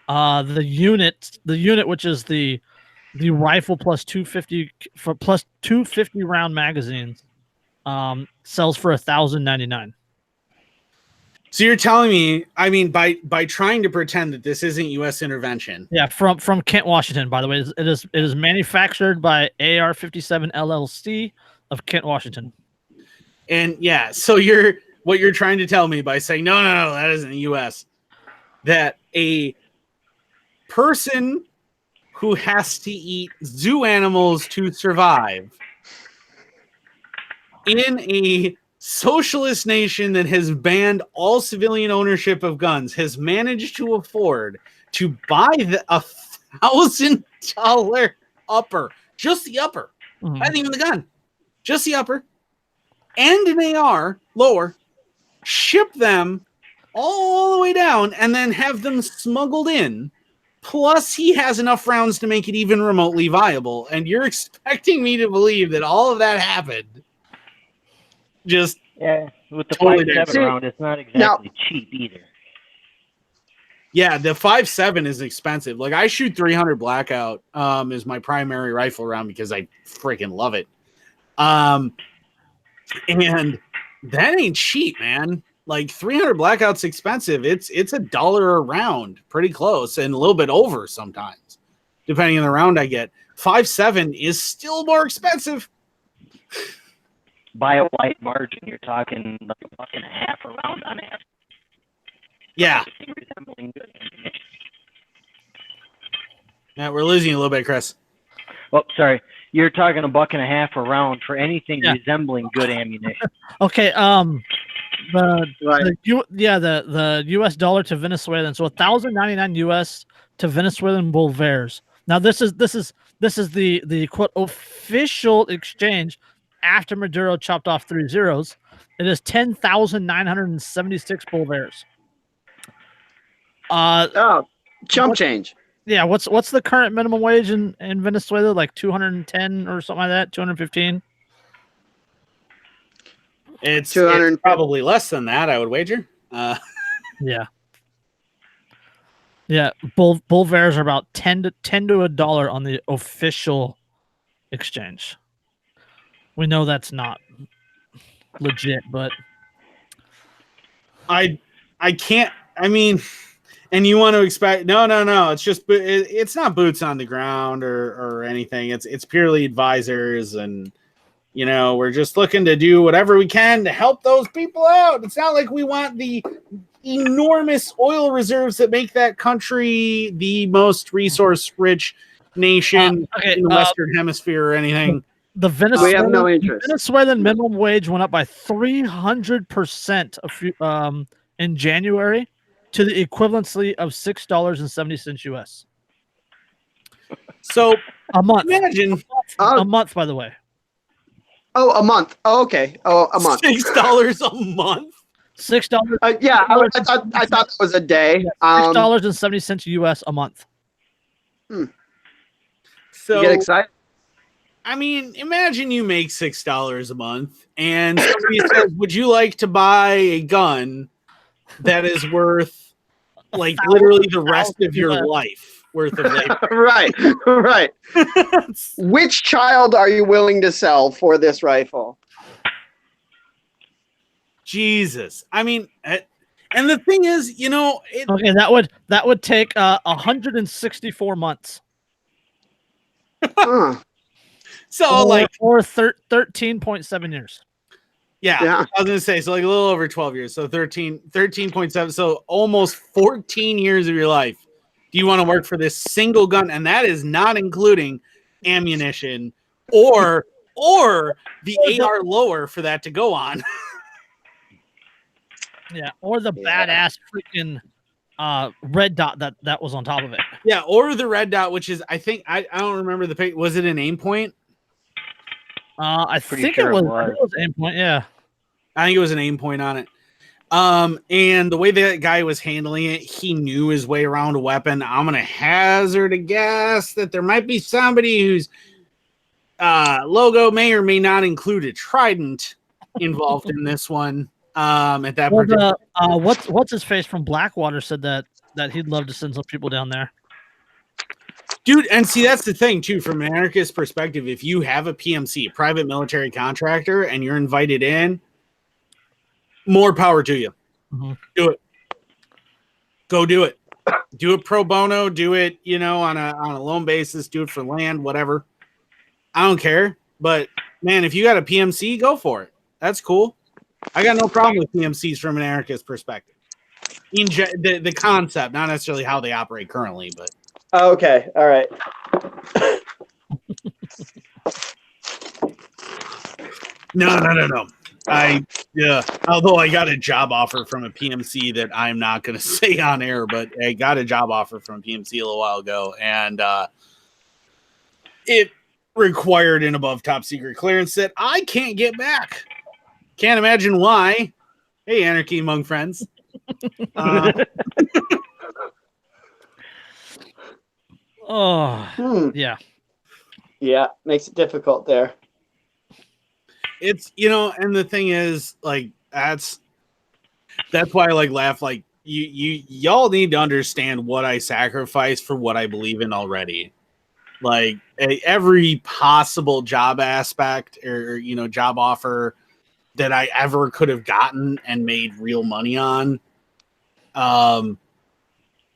the unit, which is the rifle plus 250 round magazines, sells for $1,099. So you're telling me, I mean, by trying to pretend that this isn't U.S. intervention. Yeah, from Kent, Washington, by the way. It is manufactured by AR-57 LLC of Kent, Washington. And yeah, so what you're trying to tell me by saying no, that isn't the U.S. that a person who has to eat zoo animals to survive in a socialist nation that has banned all civilian ownership of guns has managed to afford to buy $1,000 upper, just the upper, not even the gun, just the upper, and an AR lower, ship them all the way down, and then have them smuggled in. Plus, he has enough rounds to make it even remotely viable. And you're expecting me to believe that all of that happened. Just with the totally 5.7 round, it's not exactly cheap either. Yeah, the 5.7 is expensive. Like, I shoot 300 Blackout is my primary rifle round because I freaking love it. And that ain't cheap, man. Like 300 Blackout's expensive. It's $1 a round, pretty close, and a little bit over sometimes, depending on the round I get. 5.7 is still more expensive. By a wide margin, you're talking like $1.50 a round on average. Yeah. Yeah, we're losing you a little bit, Chris. Oh, sorry. You're talking $1.50 a round for anything resembling good ammunition. Okay. The U.S. dollar to Venezuelan, so $1,099 U.S. to Venezuelan bolivars. Now this is the quote official exchange after Maduro chopped off 3 zeros. It is 10,976 bolivars. Chump change. Yeah, what's the current minimum wage in Venezuela? Like 210 or something like that, 215. It's probably less than that, I would wager. Yeah. Yeah, bull bears are about 10 to $1 on the official exchange. We know that's not legit, but I can't. I mean, and you want to expect? No. It's just it's not boots on the ground or anything. It's purely advisors, and we're just looking to do whatever we can to help those people out. It's not like we want the enormous oil reserves that make that country the most resource-rich nation in the Western Hemisphere or anything. The We have no interest. Venezuelan minimum wage went up by 300% in January to the equivalency of $6.70 US. So A month. imagine A month, by the way. Oh, a month. Oh, okay. Oh, a month. $6 a month. $6. Yeah, I thought that was a day. $6.70 US a month. So You get excited? I mean, imagine you make $6 a month, and somebody says, "Would you like to buy a gun that is worth like literally the rest of your life worth of labor?" Right. Which child are you willing to sell for this rifle? Jesus, I mean, and the thing is, Okay, that would take 164 months. Huh. So or 13.7 years. Yeah, I was gonna say, so like a little over 12 years, so 13.7, so almost 14 years of your life. Do you want to work for this single gun? And that is not including ammunition or the AR lower for that to go on. Yeah, or the badass freaking red dot that was on top of it. Yeah, or the red dot, which is, I think, I don't remember the pic. Was it an aim point? I think it was aim point. Yeah, I think it was an aim point on it. And the way that guy was handling it, he knew his way around a weapon. I'm gonna hazard a guess that there might be somebody whose logo may or may not include a trident involved in this one. At that particular, what's his face from Blackwater said that he'd love to send some people down there. Dude, and see, that's the thing, too, from an anarchist perspective. If you have a PMC, a private military contractor, and you're invited in, more power to you. Mm-hmm. Do it. Go do it. Do it pro bono. Do it, on a loan basis. Do it for land, whatever. I don't care. But, man, if you got a PMC, go for it. That's cool. I got no problem with PMCs from an anarchist perspective. The concept, not necessarily how they operate currently, but. Okay, all right. No. Although I got a job offer from a PMC that I'm not going to say on air, but I got a job offer from a PMC a little while ago, and it required an above top secret clearance that I can't get back. Can't imagine why. Hey, Anarchy among friends. Yeah. Yeah, makes it difficult there. It's, and the thing is, like, that's why I laugh. Like, y'all need to understand what I sacrificed for what I believe in already. Like, every possible job aspect or job offer that I ever could have gotten and made real money on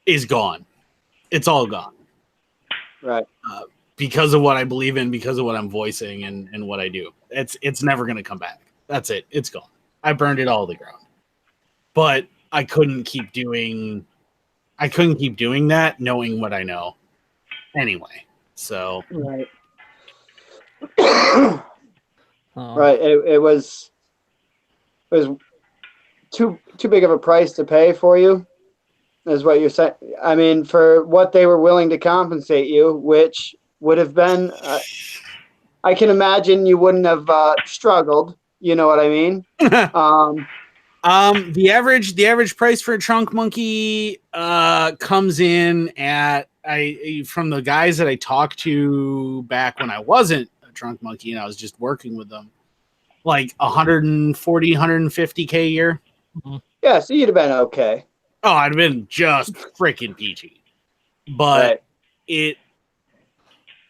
is gone. It's all gone. Right. Because of what I believe in, because of what I'm voicing and what I do. It's never going to come back. That's it. It's gone. I burned it all to the ground. But I couldn't keep doing that knowing what I know. Anyway, so. Right. Right. It was too big of a price to pay for you, is what you're saying. I mean, for what they were willing to compensate you, which would have been, I can imagine you wouldn't have struggled. You know what I mean? The average price for a trunk monkey comes in at, from the guys that I talked to back when I wasn't a trunk monkey and I was just working with them, like 140, 150K a year. Yeah, so you'd have been okay. Oh, I'd have been just freaking peachy. but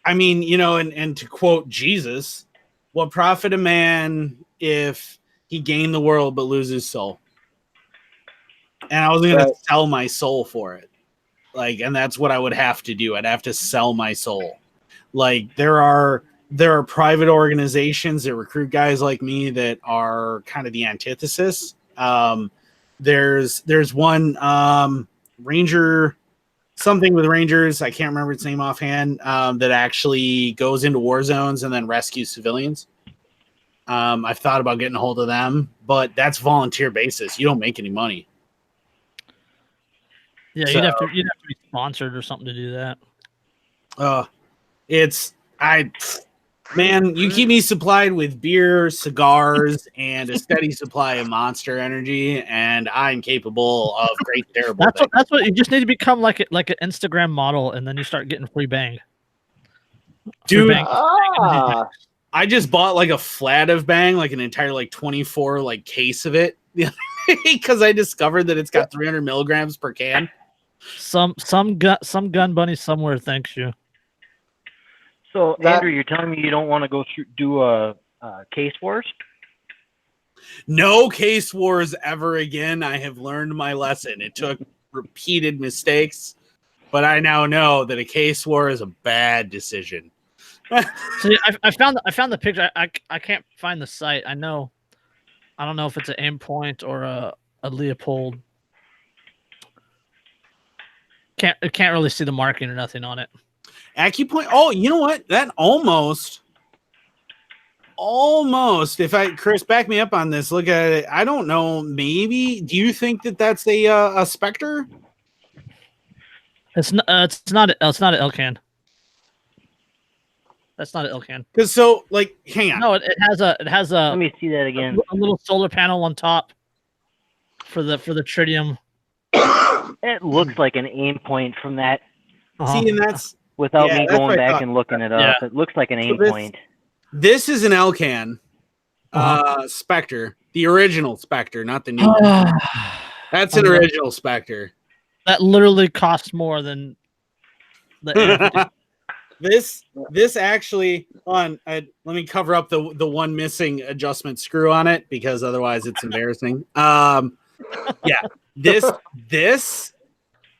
I mean, you know, and to quote Jesus, what profit a man if he gained the world but lose his soul? And I was going to sell my soul for it. Like, and that's what I would have to do. I'd have to sell my soul. Like, there are private organizations that recruit guys like me that are kind of the antithesis. There's one Ranger, something with Rangers, I can't remember its name offhand, that actually goes into war zones and then rescues civilians. I've thought about getting a hold of them, but that's volunteer basis. You don't make any money. Yeah, you'd have to be sponsored or something to do that. Man, you keep me supplied with beer, cigars, and a steady supply of Monster Energy, and I'm capable of great terrible things. That's what you just need to become like an Instagram model, and then you start getting free bang. Dude, I just bought like a flat of Bang, like an entire like 24 like case of it, because I discovered that it's got 300 milligrams per can. Some gun bunny somewhere thanks you. So Andrew, you're telling me you don't want to do a case wars? No case wars ever again. I have learned my lesson. It took repeated mistakes, but I now know that a case war is a bad decision. So I found the picture. I can't find the site. I don't know if it's an aim point or a Leopold. Can't really see the marking or nothing on it. AccuPoint. Oh, you know what? That almost. If Chris, back me up on this. Look at it. I don't know. Maybe. Do you think that that's a Spectre? It's not. It's not an Elcan. That's not an Elcan. Because hang on. No, it has a. Let me see that again. A little solar panel on top. For the tritium. It looks like an aim point from that. See, and that's without me going back and looking it up. Yeah. It looks like an aim point. This is an Elcan Spectre, the original Spectre, not the new one. That's an original Spectre. That literally costs more than the This actually let me cover up the one missing adjustment screw on it, because otherwise it's embarrassing. Yeah, this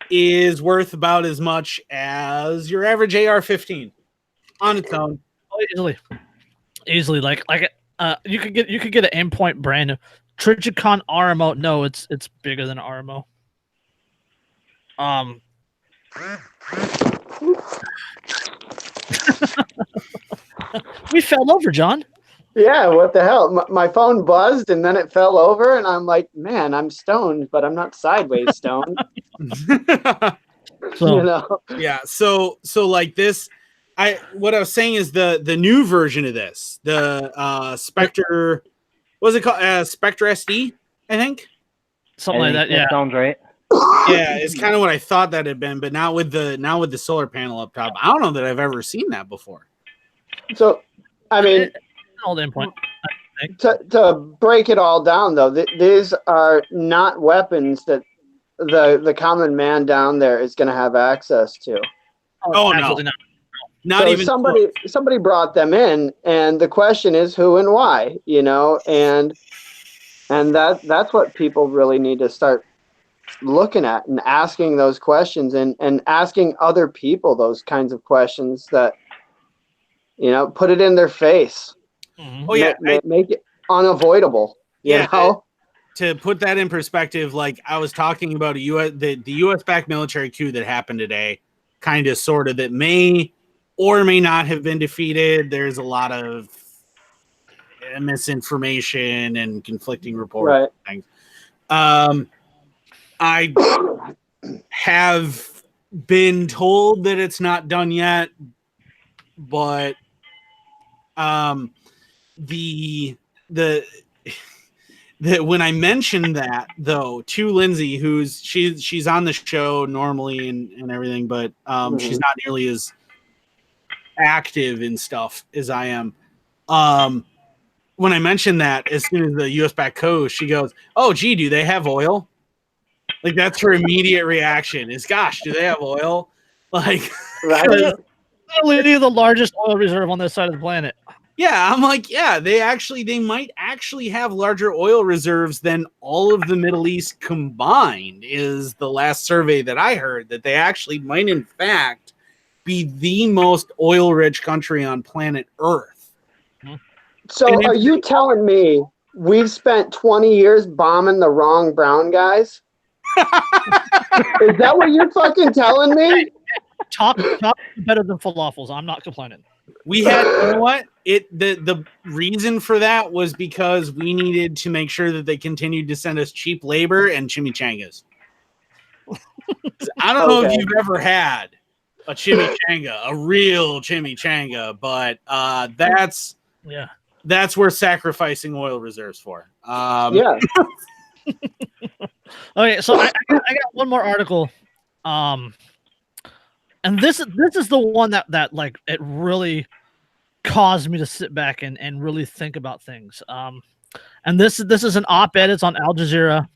is worth about as much as your average AR-15 on its own. Easily, like you could get an aim point brand new Trigicon RMO. No, it's bigger than RMO. We fell over, John. Yeah, what the hell? My phone buzzed and then it fell over, and I'm like, man, I'm stoned, but I'm not sideways stoned. So, you know? Yeah. So like this, what I was saying is the new version of this, the Spectre, what was it called? Spectre SD, I think. Something like that. Yeah, sounds right. Yeah, it's kind of what I thought that had been, but now with the solar panel up top, I don't know that I've ever seen that before. So, I mean, old endpoint. To break it all down, though, these are not weapons that the common man down there is going to have access to. Oh, no. Not so even somebody brought them in, and the question is who and why, you know, and that's what people really need to start looking at and asking those questions, and asking other people those kinds of questions that, you know, put it in their face. Mm-hmm. Oh yeah, make it unavoidable. You know? To put that in perspective, like I was talking about the U.S. backed military coup that happened today, kind of sort of, that may or may not have been defeated. There's a lot of misinformation and conflicting reports. Right. I have been told that it's not done yet, but the when I mentioned that, though, to Lindsay, she's on the show normally and everything, but she's not nearly as active in stuff as I am. When I mentioned that, as soon as the US back coast, she goes, "Oh, gee, do they have oil?" Like, that's her immediate reaction is, "Gosh, do they have oil?" Like, Right? Literally the largest oil reserve on this side of the planet. yeah, I'm like, yeah, they might actually have larger oil reserves than all of the Middle East combined, is the last survey that I heard, that they actually might in fact be the most oil-rich country on planet Earth. So And are you telling me we've spent 20 years bombing the wrong brown guys? Is that what you're fucking telling me? Top better than falafels. I'm not complaining. We had, you know what? The reason for that was because we needed to make sure that they continued to send us cheap labor and chimichangas. I don't know if you've ever had a chimichanga, a real chimichanga, but that's worth sacrificing oil reserves for. Yeah. Okay, so I got one more article, and this is the one that like it really caused me to sit back and really think about things. And this is an op-ed. It's on Al Jazeera.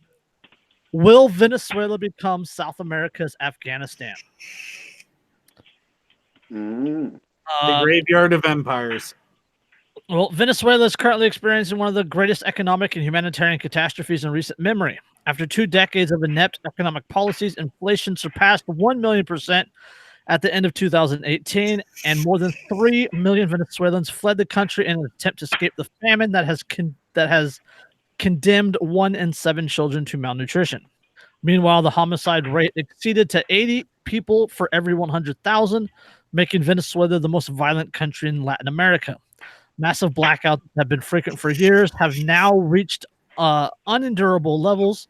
Will Venezuela become South America's Afghanistan? Mm. The graveyard of empires. Well, Venezuela is currently experiencing one of the greatest economic and humanitarian catastrophes in recent memory. After 2 decades of inept economic policies, inflation surpassed 1,000,000% at the end of 2018, and more than 3 million Venezuelans fled the country in an attempt to escape the famine that has condemned 1 in 7 children to malnutrition. Meanwhile, the homicide rate exceeded to 80 people for every 100,000, making Venezuela the most violent country in Latin America. Massive blackouts that have been frequent for years have now reached unendurable levels.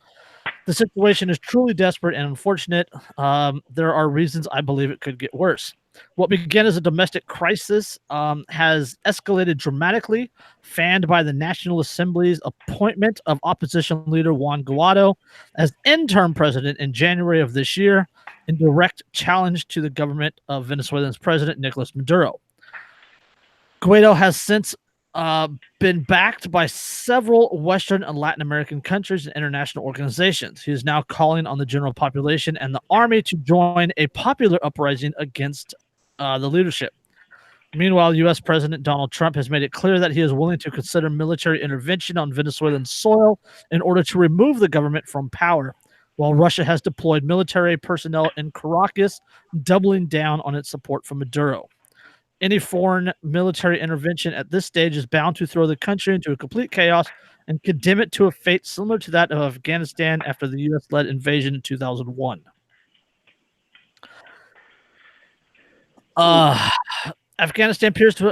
The situation is truly desperate and unfortunate. There are reasons I believe it could get worse. What began as a domestic crisis has escalated dramatically, fanned by the National Assembly's appointment of opposition leader Juan Guaido as interim president in January of this year, in direct challenge to the government of Venezuela's president, Nicolas Maduro. Guaido has since been backed by several Western and Latin American countries and international organizations. He is now calling on the general population and the army to join a popular uprising against the leadership. Meanwhile, U.S. President Donald Trump has made it clear that he is willing to consider military intervention on Venezuelan soil in order to remove the government from power, while Russia has deployed military personnel in Caracas, doubling down on its support for Maduro. Any foreign military intervention at this stage is bound to throw the country into a complete chaos and condemn it to a fate similar to that of Afghanistan after the U.S.-led invasion in 2001. Afghanistan appears to,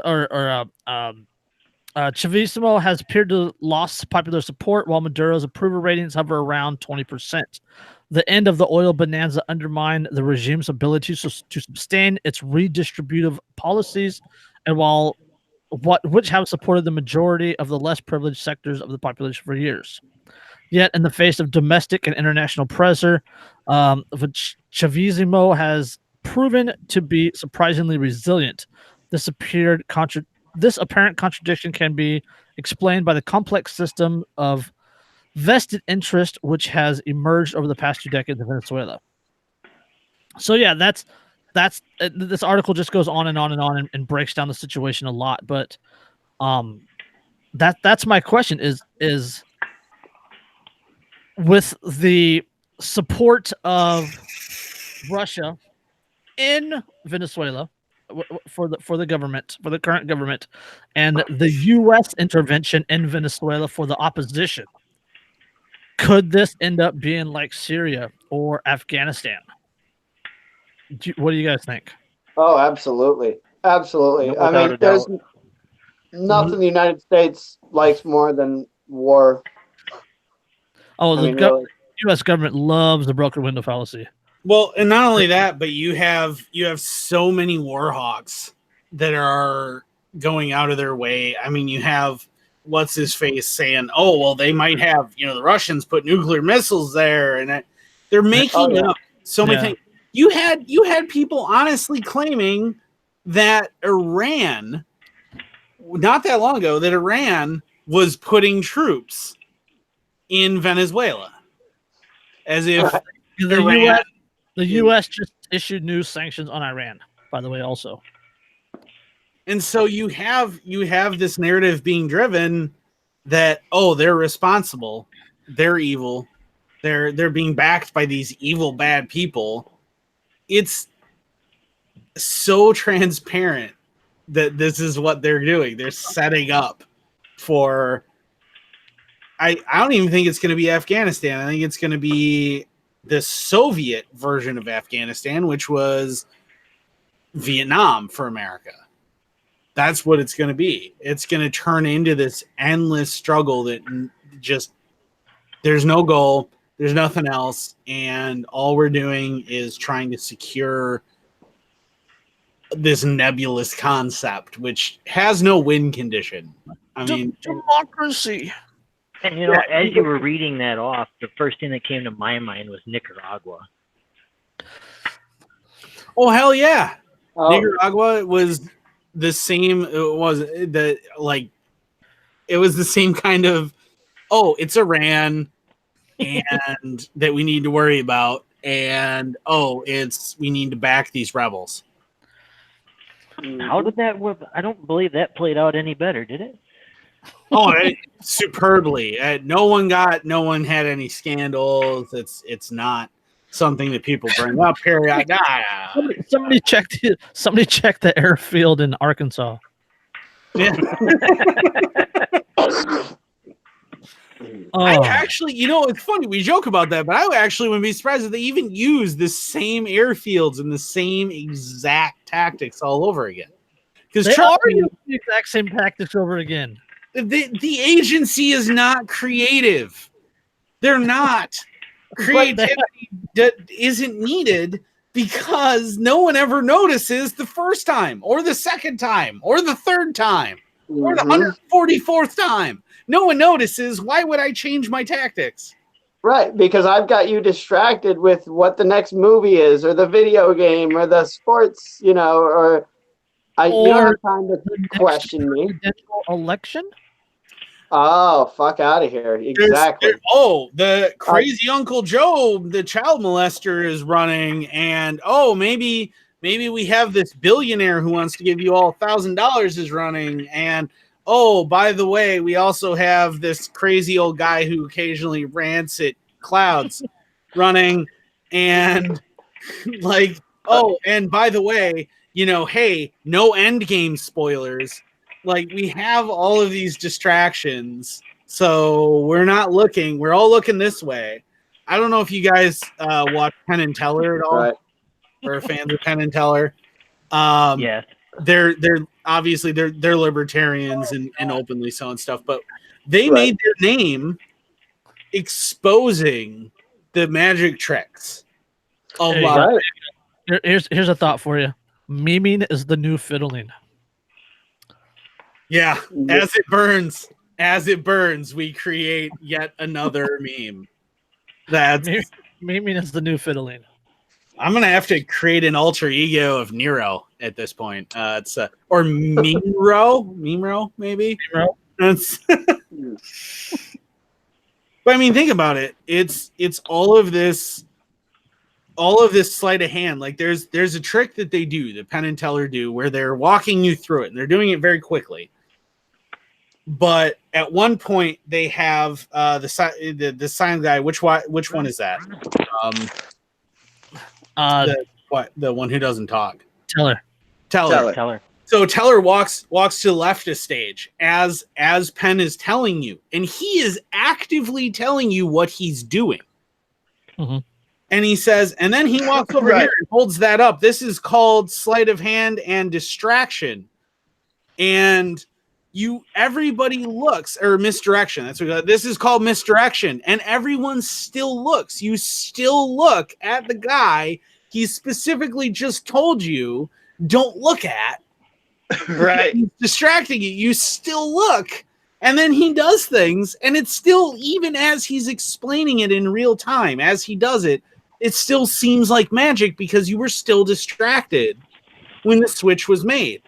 Chavismo has appeared to lost popular support, while Maduro's approval ratings hover around 20%. The end of the oil bonanza undermined the regime's ability to sustain its redistributive policies, and which have supported the majority of the less privileged sectors of the population for years. Yet, in the face of domestic and international pressure, Chavismo has proven to be surprisingly resilient. This apparent contradiction can be explained by the complex system of vested interest which has emerged over the past 2 decades in Venezuela. So yeah, that's this article just goes on and on and on and breaks down the situation a lot. But that's my question is with the support of Russia in Venezuela for the government, for the current government, and the U.S. intervention in Venezuela for the opposition, could this end up being like Syria or Afghanistan? What do you guys think? Oh, absolutely. Absolutely. No, I without mean, a there's doubt. nothing the United States likes more than war. Oh, I the mean, really. U.S. government loves the broken window fallacy. Well, and not only that, but you have so many war hawks that are going out of their way. I mean, you have what's his face saying, "Oh, well, they might have, the Russians put nuclear missiles there," and they're making up so many things. You had people honestly claiming that Iran, not that long ago, that Iran was putting troops in Venezuela, as if The U.S. The U.S. just issued new sanctions on Iran, by the way, also. And so you have this narrative being driven that, oh, they're responsible, they're evil, they're being backed by these evil bad people. It's so transparent that this is what they're doing. They're setting up for I don't even think it's going to be Afghanistan. I think it's going to be the Soviet version of Afghanistan, which was Vietnam for America. That's what it's going to be. It's going to turn into this endless struggle that just there's no goal, there's nothing else, and all we're doing is trying to secure this nebulous concept, which has no win condition. I mean, democracy. And as you were reading that off, the first thing that came to my mind was Nicaragua. Oh hell yeah! Oh. Nicaragua was the same. It was the same kind of. Oh, it's Iran, and that we need to worry about, and we need to back these rebels. How did that work? I don't believe that played out any better, did it? Oh, superbly. No one had any scandals. It's not something that people bring up here. Somebody checked the airfield in Arkansas. Yeah. I actually, it's funny. We joke about that, but I actually wouldn't be surprised if they even use the same airfields and the same exact tactics all over again. Because they are using the exact same tactics over again. The agency is not creative. They're not. Creativity that isn't needed because no one ever notices the first time or the second time or the third time or the 144th time. No one notices. Why would I change my tactics? Right, because I've got you distracted with what the next movie is or the video game or the sports, you don't have time to question me. Presidential election? Oh, fuck out of here. Exactly. The crazy Uncle Joe, the child molester, is running, and maybe we have this billionaire who wants to give you all $1,000 is running, and by the way, we also have this crazy old guy who occasionally rants at clouds running, and and by the way, hey, no Endgame spoilers. We have all of these distractions, so we're not looking. We're all looking this way. I don't know if you guys watch Penn and Teller at all, right, or fans of Penn and Teller. Yeah, they're obviously they're libertarians and openly so and stuff, but they made their name exposing the magic tricks of Here's a thought for you. Memeing is the new fiddling. Yeah, as it burns, we create yet another meme. That's memeing is the new fiddling. I'm gonna have to create an alter ego of Nero at this point. It's or Memero, maybe. That's but I mean, think about it. It's all of this sleight of hand. There's a trick that they do, that Penn and Teller do, where they're walking you through it, and they're doing it very quickly. But at one point, they have the sign guy. Which one is that? The one who doesn't talk. Teller. So Teller walks to the left of stage as Penn is telling you, and he is actively telling you what he's doing. Mm-hmm. And he says, and then he walks over here and holds that up. This is called sleight of hand and distraction. And everybody looks, or misdirection. That's what this is called, misdirection. And everyone still looks. You still look at the guy he specifically just told you don't look at. Right. He's distracting you. You still look. And then he does things, and it's still, even as he's explaining it in real time, as he does it, it still seems like magic because you were still distracted when the switch was made.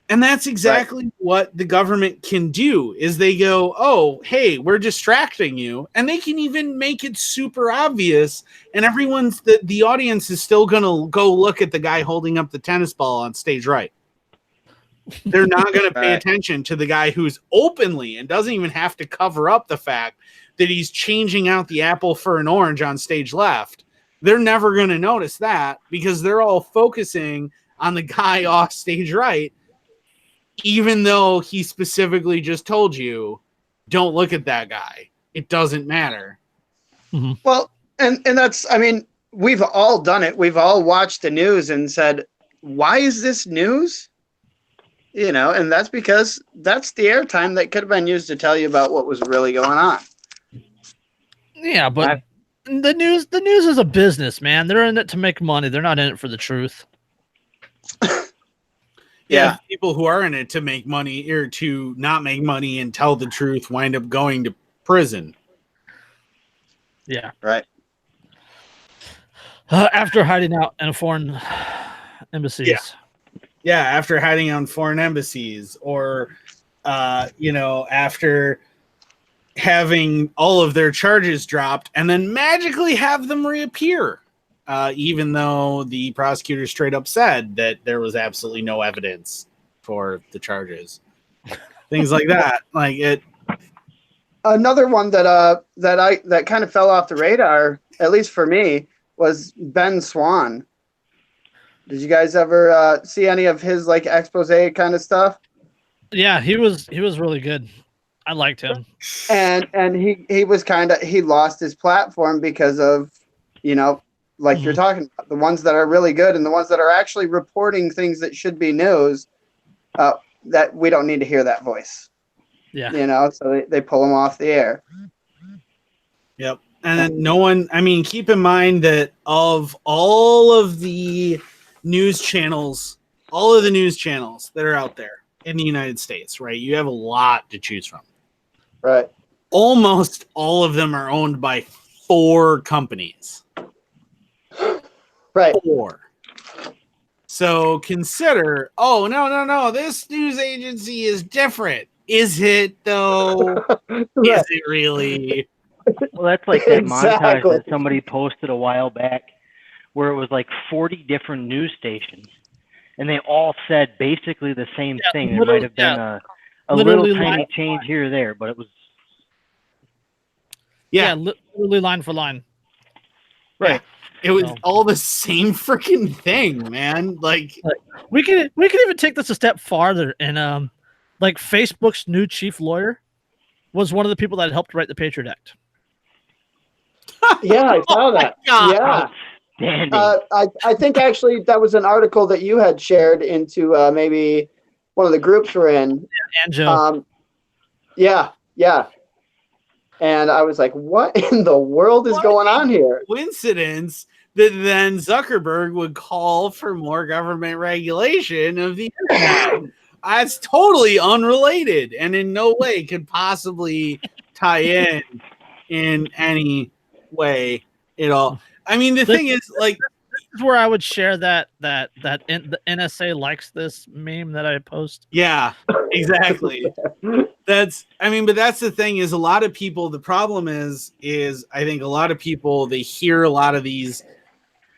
And that's exactly what the government can do is they go, oh, hey, we're distracting you. And they can even make it super obvious. And the audience is still going to go look at the guy holding up the tennis ball on stage right. They're not going to pay attention to the guy who's openly and doesn't even have to cover up the fact that he's changing out the apple for an orange on stage left. They're never going to notice that because they're all focusing on the guy off stage right. Even though he specifically just told you, don't look at that guy. It doesn't matter. Mm-hmm. Well, and that's, I mean, we've all done it. We've all watched the news and said, why is this news? You know, and that's because that's the airtime that could have been used to tell you about what was really going on. Yeah, but the news is a business, man. They're in it to make money. They're not in it for the truth. Yeah, people who are in it to make money or to not make money and tell the truth wind up going to prison. Yeah. Right. After hiding out in foreign embassies. Yeah, after hiding out in foreign embassies or, after having all of their charges dropped and then magically have them reappear. Even though the prosecutor straight up said that there was absolutely no evidence for the charges, things like that. Like it. Another one that kind of fell off the radar, at least for me, was Ben Swan. Did you guys ever see any of his like expose kind of stuff? Yeah, he was really good. I liked him. And he was he lost his platform because of, like you're talking about, the ones that are really good and the ones that are actually reporting things that should be news, that we don't need to hear that voice. Yeah. So they pull them off the air. Yep. And keep in mind that of all of the news channels that are out there in the United States, right? You have a lot to choose from. Right. Almost all of them are owned by 4 companies. Right. 4. So consider, oh, no, this news agency is different. Is it, though? Right. Is it really? Well, that's like that Exactly. montage that somebody posted a while back where it was like 40 different news stations, and they all said basically the same thing. There might have been a little tiny change here or there, but it was... Yeah, literally line for line. Right. It was all the same freaking thing, man. Like we can even take this a step farther, and like Facebook's new chief lawyer was one of the people that helped write the Patriot Act. Yeah, I saw that. Yeah. I think actually that was an article that you had shared into maybe one of the groups we're in. Yeah, and Joe. Yeah. And I was like, what in the world is going on here? Coincidence that then Zuckerberg would call for more government regulation of the internet. That's totally unrelated and in no way could possibly tie in any way at all. I mean, the thing is, like, this is where I would share that the NSA likes this meme that I post. Yeah, exactly. But that's the thing is a lot of people, the problem is I think a lot of people, they hear a lot of these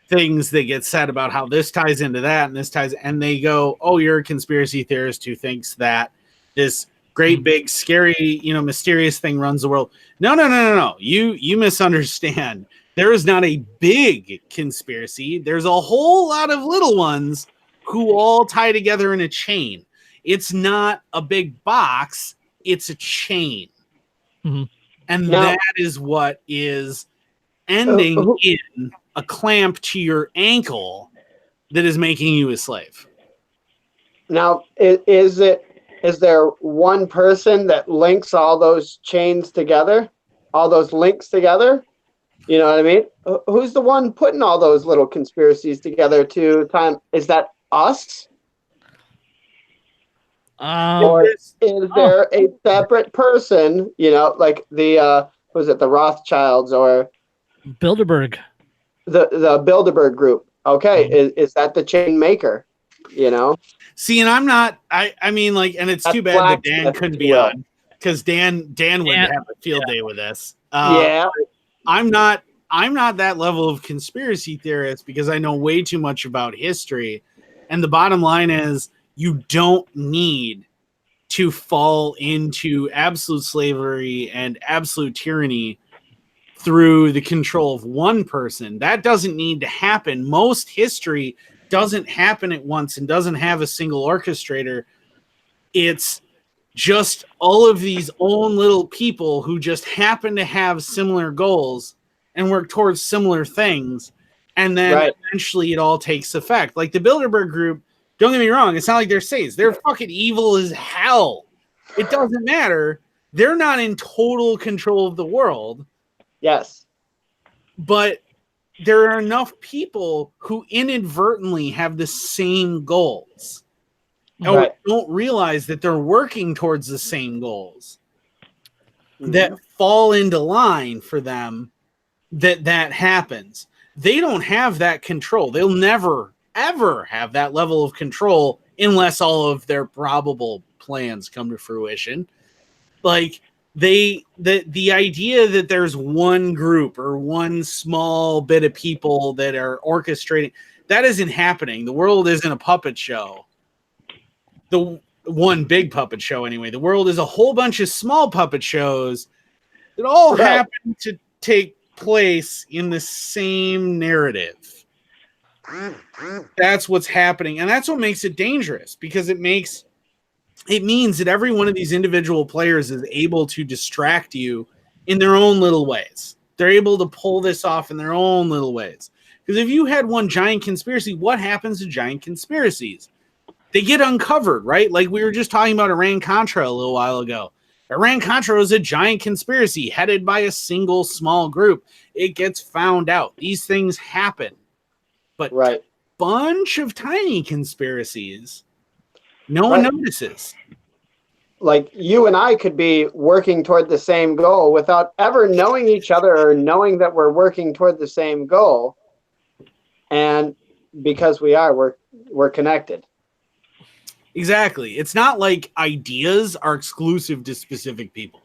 things that get said about how this ties into that and this ties, and they go, oh, you're a conspiracy theorist who thinks that this great big scary, mysterious thing runs the world. No. You misunderstand. There is not a big conspiracy. There's a whole lot of little ones who all tie together in a chain. It's not a big box. It's a chain. Mm-hmm. And that is what is ending in a clamp to your ankle that is making you a slave. Now, is there one person that links all those chains together, all those links together? You know what I mean? Who's the one putting all those little conspiracies together to time? Is that us? Or is there a separate person, like the was it the Rothschilds or Bilderberg? The Bilderberg group. Okay, is that the chain maker? you know. See, and I'm not. I mean, like, and it's That's too bad that black, Dan couldn't if be you will. on because Dan would Dan- have a field day with this. Yeah, I'm not that level of conspiracy theorist because I know way too much about history. And the bottom line is you don't need to fall into absolute slavery and absolute tyranny through the control of one person. That doesn't need to happen. Most history doesn't happen at once and doesn't have a single orchestrator. It's just all of these own little people who just happen to have similar goals and work towards similar things. And then eventually it all takes effect. Like the Bilderberg group, don't get me wrong, it's not like they're saints. They're fucking evil as hell. It doesn't matter. They're not in total control of the world. yes, But there are enough people who inadvertently have the same goals. Or don't realize that they're working towards the same goals that fall into line for them, that happens. They don't have that control. They'll never, ever have that level of control unless all of their probable plans come to fruition. Like the idea that there's one group or one small bit of people that are orchestrating, that isn't happening. The world isn't a puppet show. The one big puppet show anyway. The world is a whole bunch of small puppet shows that all happen to take place in the same narrative. That's what's happening, and that's what makes it dangerous, because it means that every one of these individual players is able to distract you in their own little ways. They're able to pull this off in their own little ways. Because if you had one giant conspiracy, what happens to giant conspiracies? They get uncovered, right? Like we were just talking about Iran-Contra a little while ago. Iran-Contra is a giant conspiracy headed by a single small group. It gets found out. These things happen. But a bunch of tiny conspiracies, no one notices. Like you and I could be working toward the same goal without ever knowing each other or knowing that we're working toward the same goal. And because we are, we're connected. Exactly. It's not like ideas are exclusive to specific people.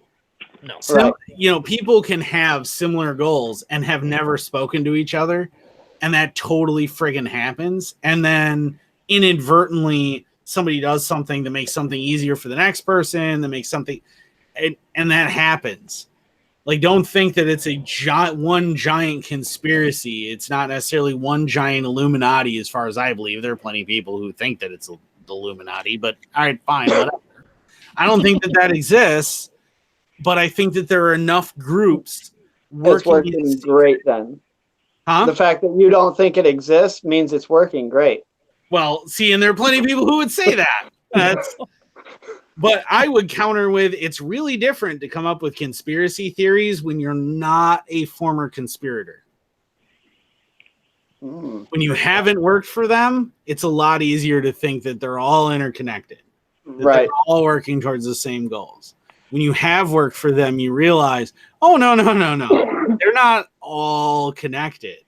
No. So, people can have similar goals and have never spoken to each other, and that totally friggin' happens. And then inadvertently somebody does something to make something easier for the next person, to make something, and that happens. Like, don't think that it's one giant conspiracy. It's not necessarily one giant Illuminati, as far as I believe. There are plenty of people who think that it's the Illuminati, but all right, fine, whatever. I don't think that exists, but I think that there are enough groups working. It's working great then. Huh? The fact that you don't think it exists means it's working great. Well, see, and there are plenty of people who would say that. But I would counter with, it's really different to come up with conspiracy theories when you're not a former conspirator. When you haven't worked for them, it's a lot easier to think that they're all interconnected. They're all working towards the same goals. When you have worked for them, you realize, oh, no. They're not all connected.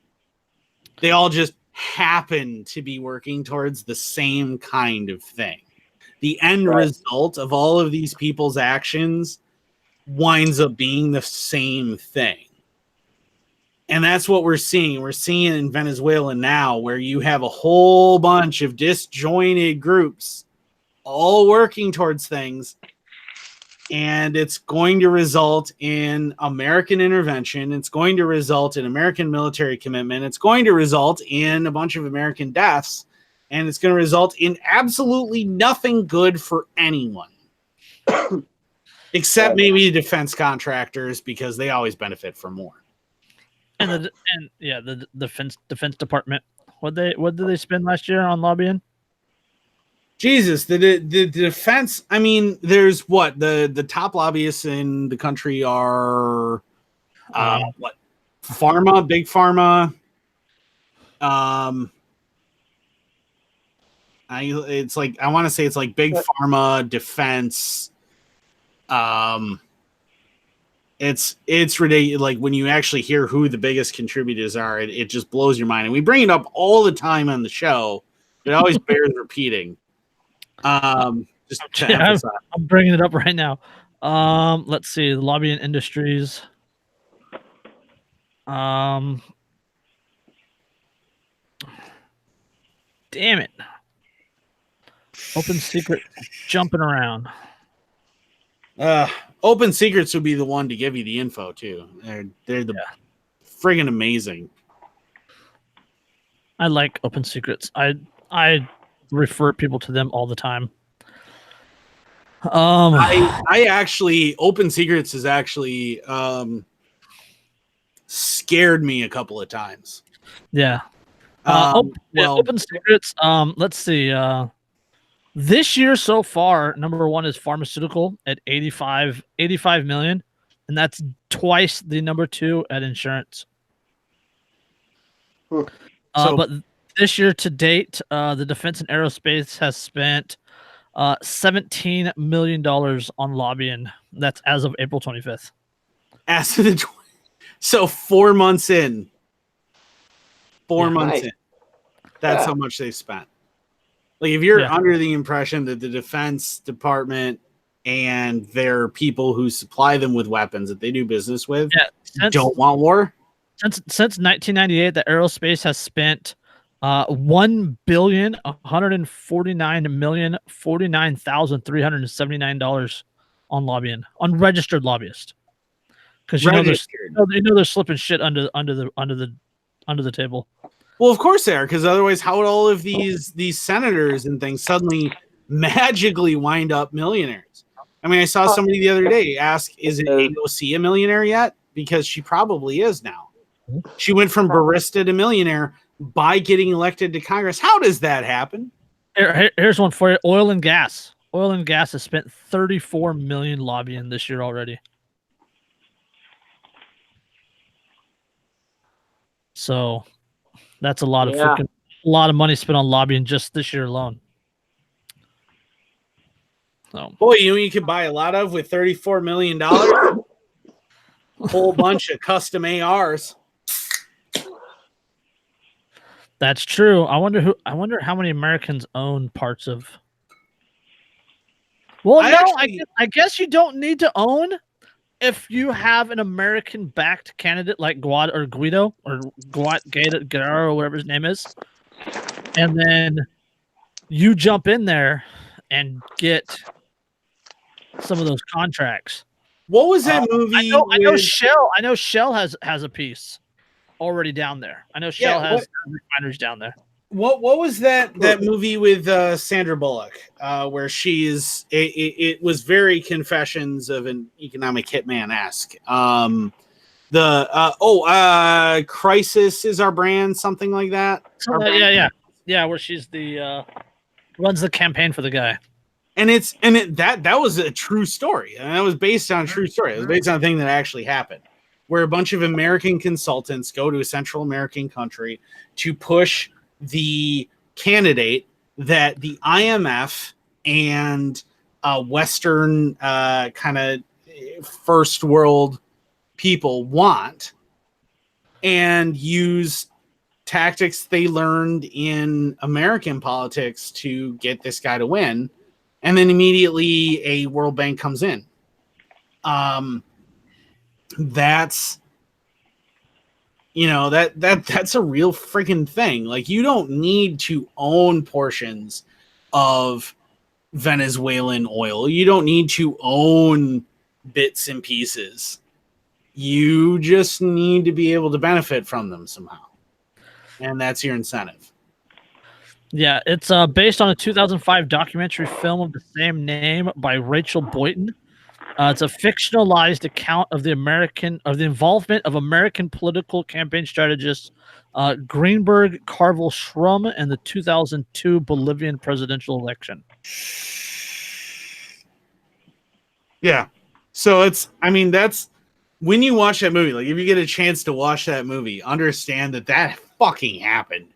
They all just happen to be working towards the same kind of thing. The end result of all of these people's actions winds up being the same thing. And that's what we're seeing. We're seeing it in Venezuela now, where you have a whole bunch of disjointed groups all working towards things. And it's going to result in American intervention. It's going to result in American military commitment. It's going to result in a bunch of American deaths. And it's going to result in absolutely nothing good for anyone. Except maybe defense contractors, because they always benefit from more. And the defense department. What did they spend last year on lobbying? Jesus, the defense. I mean, there's the top lobbyists in the country are pharma, big pharma. It's like, I want to say it's like big pharma, defense. It's ridiculous. Like, when you actually hear who the biggest contributors are, it just blows your mind. And we bring it up all the time on the show It always bears repeating. Just to Yeah, emphasize. I'm bringing it up right now. Let's see, lobbying industries. Damn it. Open secret jumping around. Open Secrets would be the one to give you the info too. They're the friggin' amazing. I like Open Secrets. I refer people to them all the time. I actually Open Secrets has actually scared me a couple of times. Yeah. Well, Open Secrets. Let's see. This year so far, number one is pharmaceutical at 85 million, and that's twice the number two at insurance. But this year to date, the defense and aerospace has spent $17 million on lobbying. That's as of April 25th. So 4 months in. 4 months in. That's how much they've spent. Like, if you're under the impression that the Defense Department and their people who supply them with weapons that they do business with don't want war. Since 1998, the aerospace has spent $1,149,049,379 on lobbying, on registered lobbyists. Because they're slipping shit under the table. Well, of course they are, because otherwise, how would all of these senators and things suddenly magically wind up millionaires? I mean, I saw somebody the other day ask, "Is it AOC a millionaire yet?" Because she probably is now. She went from barista to millionaire by getting elected to Congress. How does that happen? Here's one for you: oil and gas. Oil and gas has spent $34 million lobbying this year already. So that's a lot of money spent on lobbying just this year alone. So, boy, you could buy a lot of with $34 million. A whole bunch of custom ARs. That's true. I wonder how many Americans own parts of. Well, I guess you don't need to own if you have an American-backed candidate like Guido or or whatever his name is, and then you jump in there and get some of those contracts. What was that movie? I know Shell. I know Shell has a piece already down there. I know Shell has refineries down there. What was that movie with Sandra Bullock where it was very Confessions of an Economic Hitman-esque. Crisis is Our Brand, something like that. Where she's the runs the campaign for the guy. And that was a true story. And that was based on a true story. It was based on a thing that actually happened, where a bunch of American consultants go to a Central American country to push the candidate that the IMF and Western kind of first world people want, and use tactics they learned in American politics to get this guy to win. And then immediately a World Bank comes in. That's a real freaking thing. Like, you don't need to own portions of Venezuelan oil. You don't need to own bits and pieces. You just need to be able to benefit from them somehow. And that's your incentive. Yeah, it's based on a 2005 documentary film of the same name by Rachel Boyton. It's a fictionalized account of the involvement of American political campaign strategist Greenberg Carvel Shrum in the 2002 Bolivian presidential election. Yeah. So that's when you watch that movie, like, if you get a chance to watch that movie, understand that fucking happened.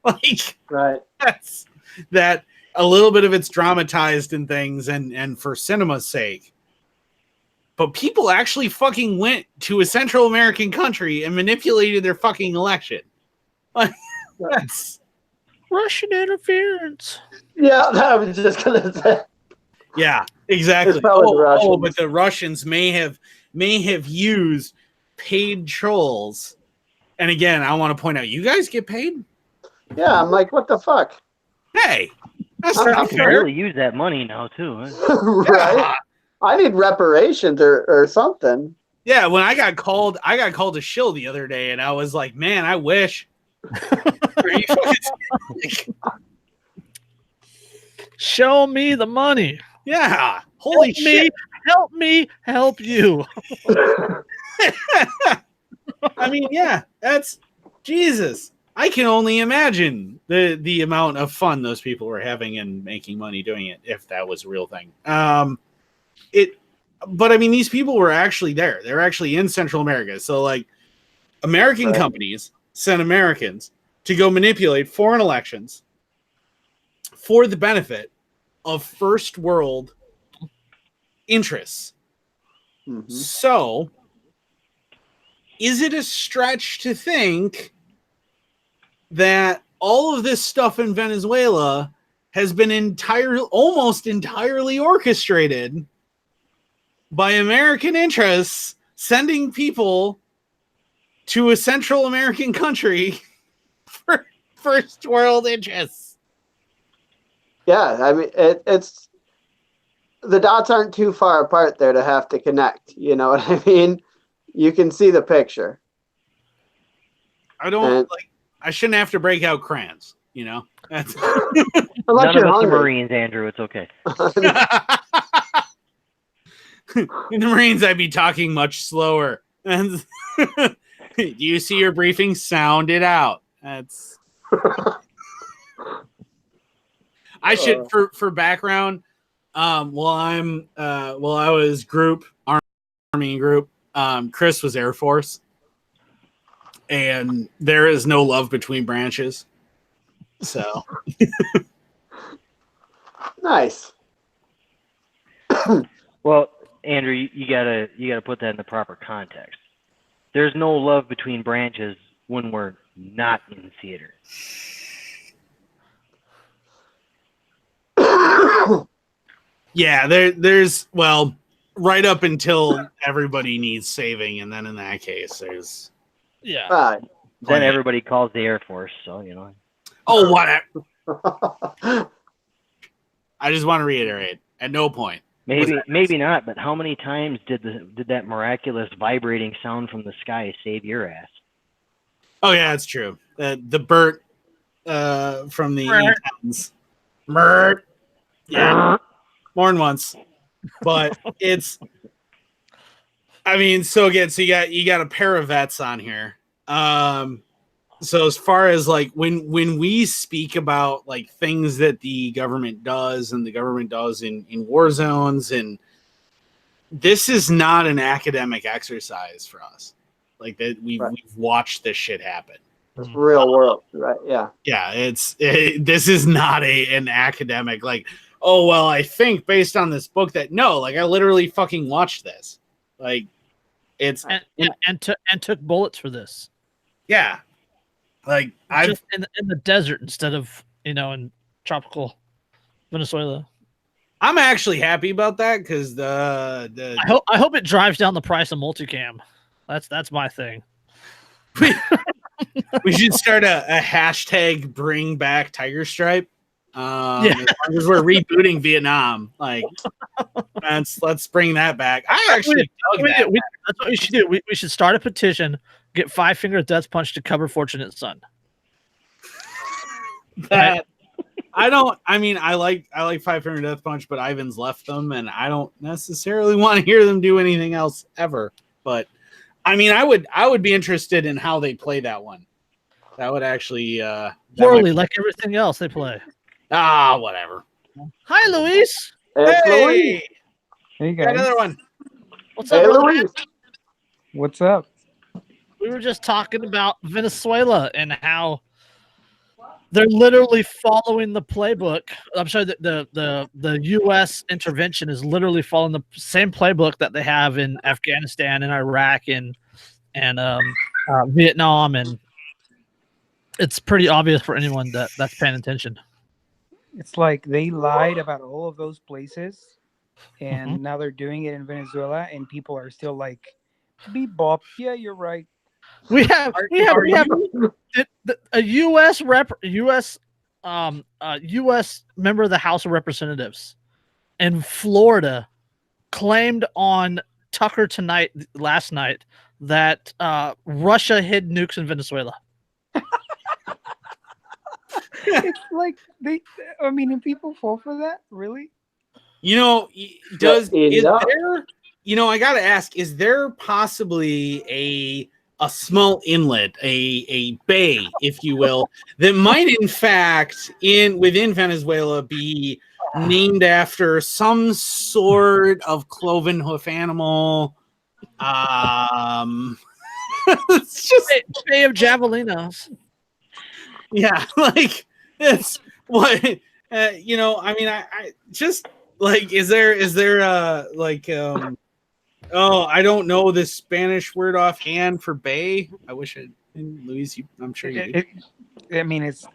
Like, right. That's that a little bit of it's dramatized and things and for cinema's sake. But people actually fucking went to a Central American country and manipulated their fucking election. Like, Russian interference. Yeah, I was just gonna say. Yeah, exactly. It's probably the Russians. But the Russians may have used paid trolls. And again, I want to point out, you guys get paid? Yeah, I'm like, what the fuck? Hey, that's I'm not You can fair. really use that money now too. Huh? Right? I need reparations or something. Yeah, when I got called a shill the other day, and I was like, man, I wish. Are you fucking- Show me the money. yeah, holy shit. Help me help you. I mean, yeah, that's Jesus. I can only imagine the amount of fun those people were having and making money doing it, if that was a real thing. But I mean, these people were actually there. They're actually in Central America. So, like, American companies sent Americans to go manipulate foreign elections for the benefit of first world interests. Mm-hmm. So, is it a stretch to think that all of this stuff in Venezuela has been almost entirely orchestrated by American interests sending people to a Central American country for first world interests? Yeah, I mean, it's the dots aren't too far apart there to have to connect. You know what I mean? You can see the picture. I don't I shouldn't have to break out crayons, you know? That's Unless None of you're us are hungry. Marines, Andrew. It's okay. In the Marines, I'd be talking much slower. And do you see your briefing? Sound it out. That's. I should for background. I was Army group. Chris was Air Force, and there is no love between branches. So Nice. Well, Andrew, you gotta put that in the proper context. There's no love between branches when we're not in theater. yeah, there's right up until everybody needs saving, and then in that case, there's Right. Then everybody calls the Air Force, so you know. Oh, whatever. I just want to reiterate: at no point. Maybe not, but how many times did that miraculous vibrating sound from the sky save your ass? Oh yeah, it's true. The Bert from the E-Towns. Mert. Yeah. More than once. But it's I mean, so again, so you got a pair of vets on here. So as far as like when we speak about like things that the government does and the government does in war zones, and this is not an academic exercise for us. Like that we've watched this shit happen. It's real world, right? Yeah. Yeah, this is not an academic like, oh well, I think based on this book that no, like I literally fucking watched this. Like it's and took bullets for this. Yeah. Like I've just in the desert instead of, in tropical Venezuela. I'm actually happy about that because I hope it drives down the price of multicam. That's my thing. We should start a hashtag bring back Tiger Stripe. As long as we're rebooting Vietnam, like let's bring that back. I actually dug that. That's what we should do. We should start a petition, get 5 Finger Death Punch to cover Fortunate Son. I like 5 Finger Death Punch, but Ivan's left them, and I don't necessarily want to hear them do anything else ever. But I mean, I would be interested in how they play that one. That would actually poorly, like everything else they play. Whatever. Hi, Luis. Hey, hey guys. Got another one. What's up, brother? What's up? We were just talking about Venezuela and how they're literally following the playbook. I'm sorry, the U.S. intervention is literally following the same playbook that they have in Afghanistan and Iraq and Vietnam and it's pretty obvious for anyone that's paying attention. It's like they lied about all of those places, and Mhm. now they're doing it in Venezuela, and people are still like, "Bebop, yeah, you're right." We have a U.S. member of the House of Representatives in Florida claimed on Tucker Tonight last night that Russia hid nukes in Venezuela. It's like they. I mean, and people fall for that, really? Is Yeah. there? I gotta ask: is there possibly a small inlet, a bay, if you will, that might in fact within Venezuela be named after some sort of cloven hoof animal? It's just Bay of Javelinos. yeah, like it's what I just like is there I don't know the Spanish word offhand for bay. I wish Luis, I'm sure you do. I mean, it's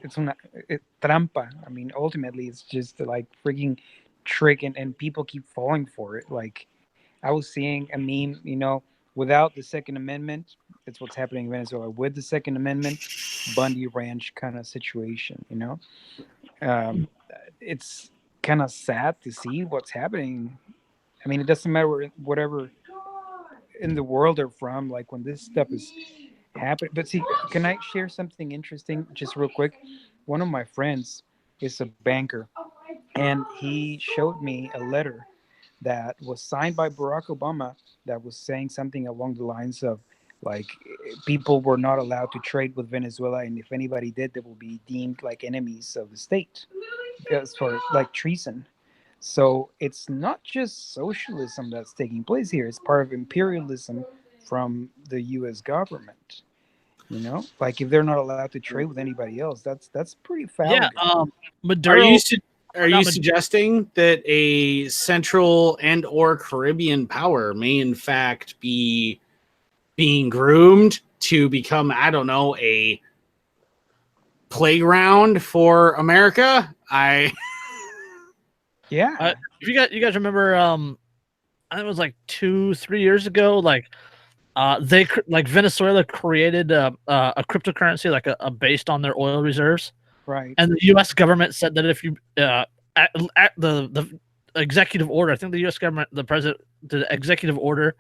trampa. I mean, ultimately, it's just like freaking trick, and people keep falling for it. Like, I was seeing a meme, without the Second Amendment, it's what's happening in Venezuela. With the Second Amendment, Bundy Ranch kind of situation, it's kind of sad to see what's happening. I mean, it doesn't matter whatever in the world they're from, like when this stuff is happening. But see, can I share something interesting just real quick? One of my friends is a banker, and he showed me a letter that was signed by Barack Obama that was saying something along the lines of like people were not allowed to trade with Venezuela, and if anybody did, they will be deemed like enemies of the state as for like treason. So it's not just socialism that's taking place here; it's part of imperialism from the U.S. government. Like if they're not allowed to trade with anybody else, that's pretty foul. Yeah, Are you Maduro. suggesting that a Central and or Caribbean power may in fact be being groomed to become, I don't know, a playground for America? Yeah. If you guys remember, I think it was like 2-3 years ago, like Venezuela created a cryptocurrency like based on their oil reserves, Right. and the U.S. government said that if you at the executive order, I think the U.S. government, the president, did an executive order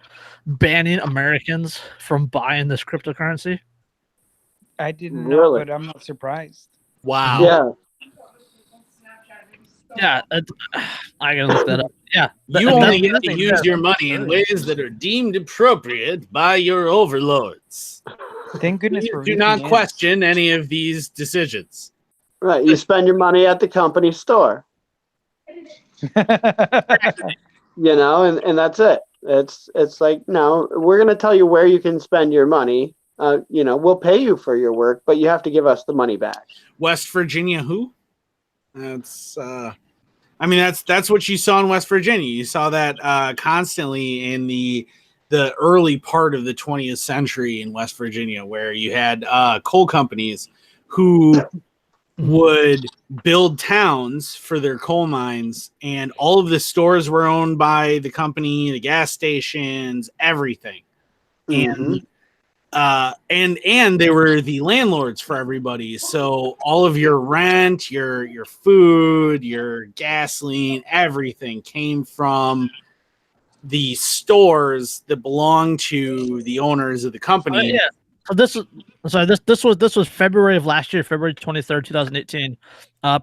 banning Americans from buying this cryptocurrency. I didn't know, Really? but I'm not surprised. Wow. Yeah. Yeah, I gotta look that up. Yeah, You only get to use your money in ways that are deemed appropriate by your overlords. Thank goodness Please for do not VPNs. question any of these decisions. Right. You spend your money at the company store, and that's it. It's like, no, we're going to tell you where you can spend your money. We'll pay you for your work, but you have to give us the money back. West Virginia, who? That's that's what you saw in West Virginia. You saw that constantly in the early part of the 20th century in West Virginia, where you had coal companies who would build towns for their coal mines, and all of the stores were owned by the company, the gas stations, everything. Mhm. And they were the landlords for everybody. So all of your rent, your food, your gasoline, everything came from the stores that belonged to the owners of the company. Yeah. So this was February of last year, February 23rd, 2018.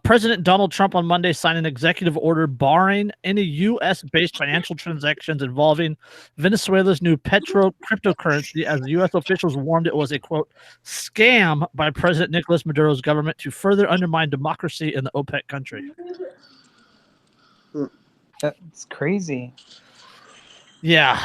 President Donald Trump on Monday signed an executive order barring any U.S.-based financial transactions involving Venezuela's new petro cryptocurrency, as the U.S. officials warned it was a, quote, scam by President Nicolas Maduro's government to further undermine democracy in the OPEC country. That's crazy. Yeah.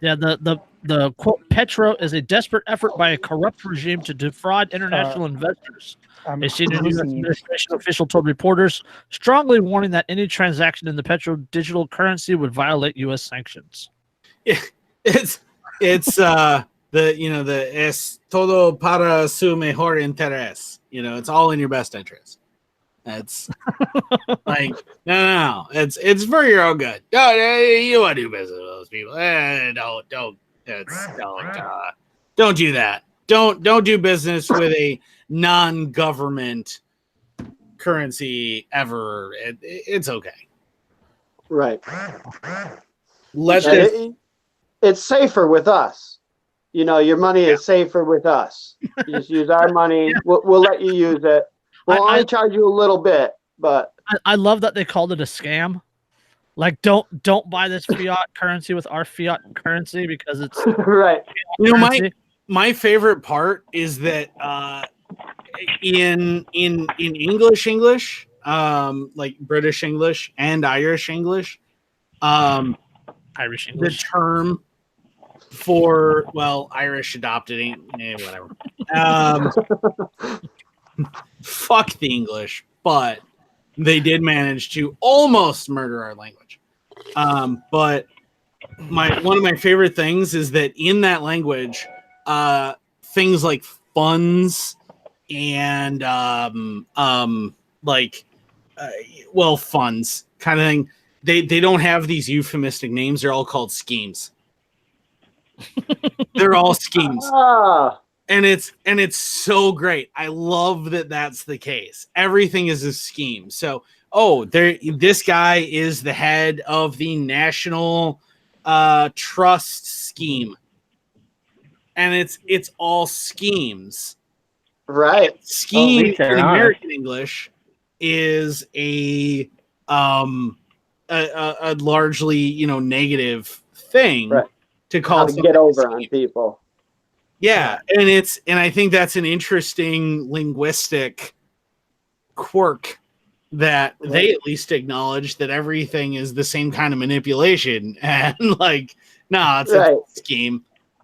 Yeah, the quote petro is a desperate effort by a corrupt regime to defraud international investors. A senior U.S. administration official told reporters, strongly warning that any transaction in the petro digital currency would violate U.S. sanctions. It's the es todo para su mejor interés. It's all in your best interest. That's like no. It's for your own good. No, you want to do business with those people? Don't do that. Don't do business with a non-government currency ever. It's okay. Right. Let this. It's safer with us. Your money is safer with us. You just use our money. We'll let you use it. We'll only charge you a little bit, but I love that they called it a scam. Like, don't buy this fiat currency with our fiat currency because it's right. My favorite part is that in English, like British English and Irish English, Irish English, the term for Irish adopted whatever. Fuck the English, but they did manage to almost murder our language. But one of my favorite things is that in that language, things like funds and funds kind of thing. They don't have these euphemistic names. They're all called schemes. They're all schemes. And it's so great. I love that that's the case. Everything is a scheme. So, this guy is the head of the national trust scheme, and it's all schemes. Right. Scheme in American English is a largely negative thing to call to get over on people. Yeah, and I think that's an interesting linguistic quirk that they at least acknowledge that everything is the same kind of manipulation, and it's a scheme.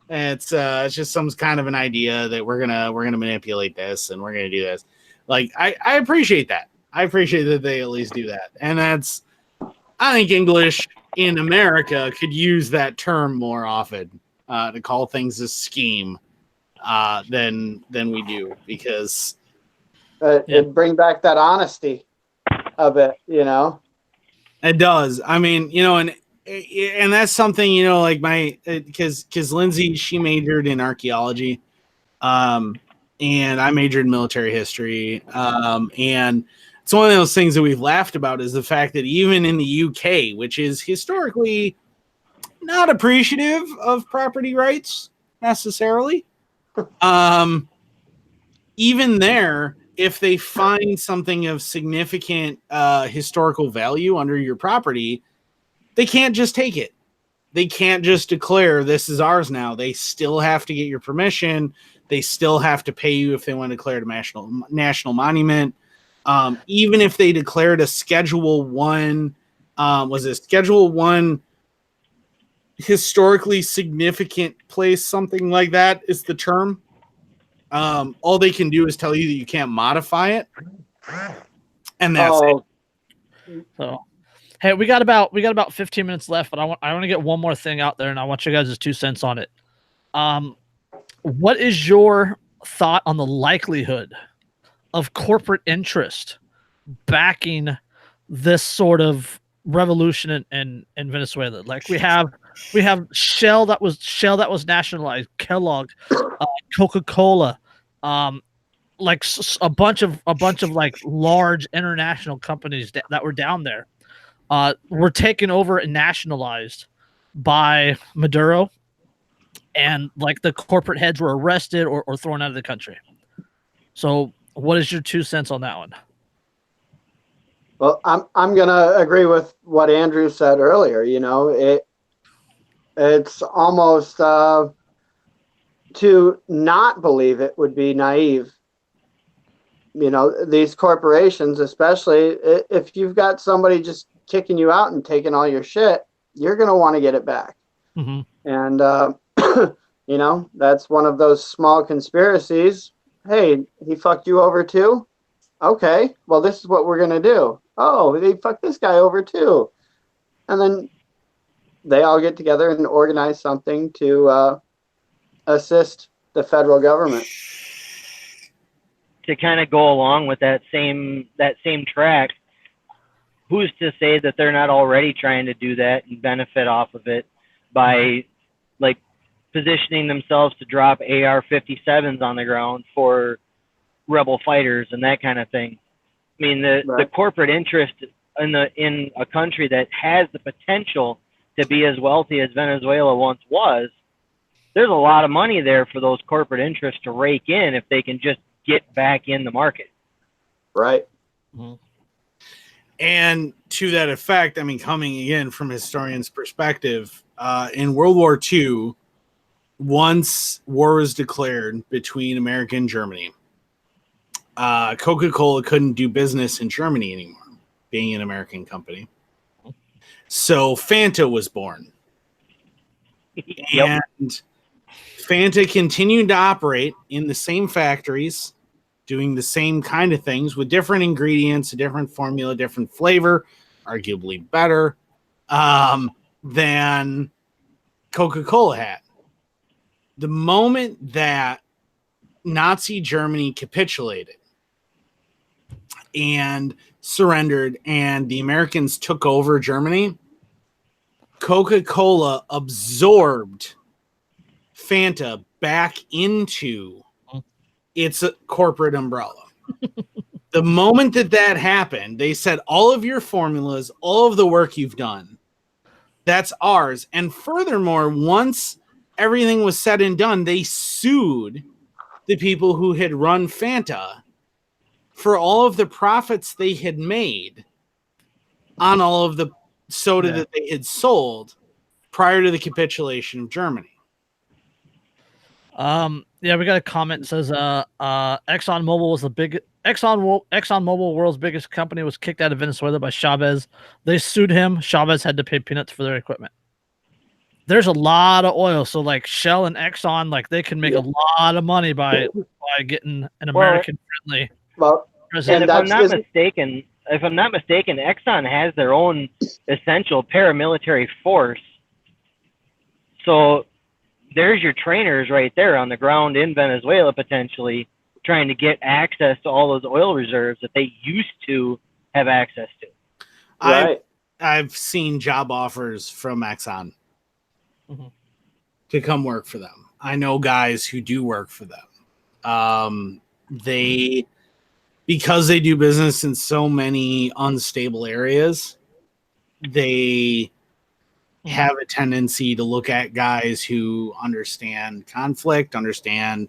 It's just some kind of an idea that we're gonna manipulate this and we're gonna do this. I appreciate that. I appreciate that they at least do that, and I think English in America could use that term more often to call things a scheme. Than we do, because it bring back that honesty of it, It does. I mean, and that's something, because Lindsay, she majored in archaeology, and I majored in military history, and it's one of those things that we've laughed about is the fact that even in the UK, which is historically not appreciative of property rights necessarily. Even there, if they find something of significant historical value under your property, they can't just take it. They can't just declare this is ours now. They still have to get your permission. They still have to pay you if they want to declare it a national monument. Even if they declared a Schedule 1, was it Schedule 1 historically significant place, something like that is the term. All they can do is tell you that you can't modify it, and that's it. So, hey, we got about 15 minutes left, but I want to get one more thing out there, and I want you guys' 2 cents on it. What is your thought on the likelihood of corporate interest backing this sort of revolution in Venezuela? Like we have Shell that was nationalized, Kellogg, Coca-Cola, like a bunch of like large international companies that were down there, were taken over and nationalized by Maduro, and like the corporate heads were arrested or thrown out of the country. So, what is your 2 cents on that one? Well, I'm gonna agree with what Andrew said earlier. It's almost to not believe it would be naive. These corporations, especially if you've got somebody just kicking you out and taking all your shit, you're gonna want to get it back. Mm-hmm. And that's one of those small conspiracies. Hey, he fucked you over too? Okay, well, this is what we're going to do. Oh, they fucked this guy over too. And then they all get together and organize something to assist the federal government. To kind of go along with that same track, who's to say that they're not already trying to do that and benefit off of it by like positioning themselves to drop AR-57s on the ground for rebel fighters and that kind of thing. I mean, the corporate interest in a country that has the potential to be as wealthy as Venezuela once was, there's a lot of money there for those corporate interests to rake in if they can just get back in the market. Right. Mm-hmm. And to that effect, I mean, coming again from a historian's perspective, in World War II, once war was declared between America and Germany, Coca-Cola couldn't do business in Germany anymore, being an American company. So Fanta was born. Yep. And Fanta continued to operate in the same factories, doing the same kind of things with different ingredients, a different formula, different flavor, arguably better than Coca-Cola had. The moment that Nazi Germany capitulated and surrendered and the Americans took over Germany, Coca-Cola absorbed Fanta back into its corporate umbrella. The moment that happened, they said, all of your formulas, all of the work you've done, that's ours. And furthermore, once everything was said and done, they sued the people who had run Fanta for all of the profits they had made on all of the soda that they had sold prior to the capitulation of Germany. Yeah, we got a comment that says ExxonMobil was the big ExxonMobil, world's biggest company, was kicked out of Venezuela by Chavez. They sued him. Chavez had to pay peanuts for their equipment. There's a lot of oil, so like Shell and Exxon, like they can make a lot of money by getting an American friendly. Well, president. And if I'm not mistaken, Exxon has their own essential paramilitary force. So there's your trainers right there on the ground in Venezuela, potentially trying to get access to all those oil reserves that they used to have access to. right. I've seen job offers from Exxon to come work for them. I know guys who do work for them. Because they do business in so many unstable areas, they have a tendency to look at guys who understand conflict, understand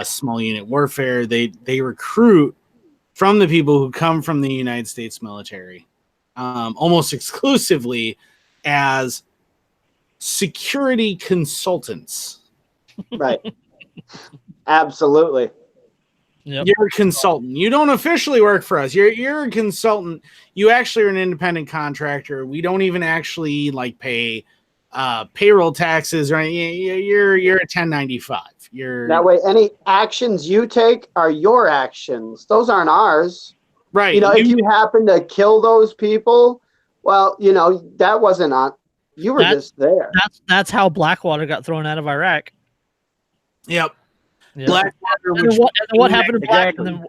small unit warfare. They recruit from the people who come from the United States military, almost exclusively as security consultants. Right. Absolutely. Yep. You're a consultant. You don't officially work for us. You're a consultant. You actually are an independent contractor. We don't even actually like pay payroll taxes or anything. You're a 1095. That way, any actions you take are your actions. Those aren't ours. Right. You know, if you happen to kill those people, well, you know, that wasn't on. You were just there. That's how Blackwater got thrown out of Iraq. Yep. Yeah. Blackwater. And what happened to Exactly. and then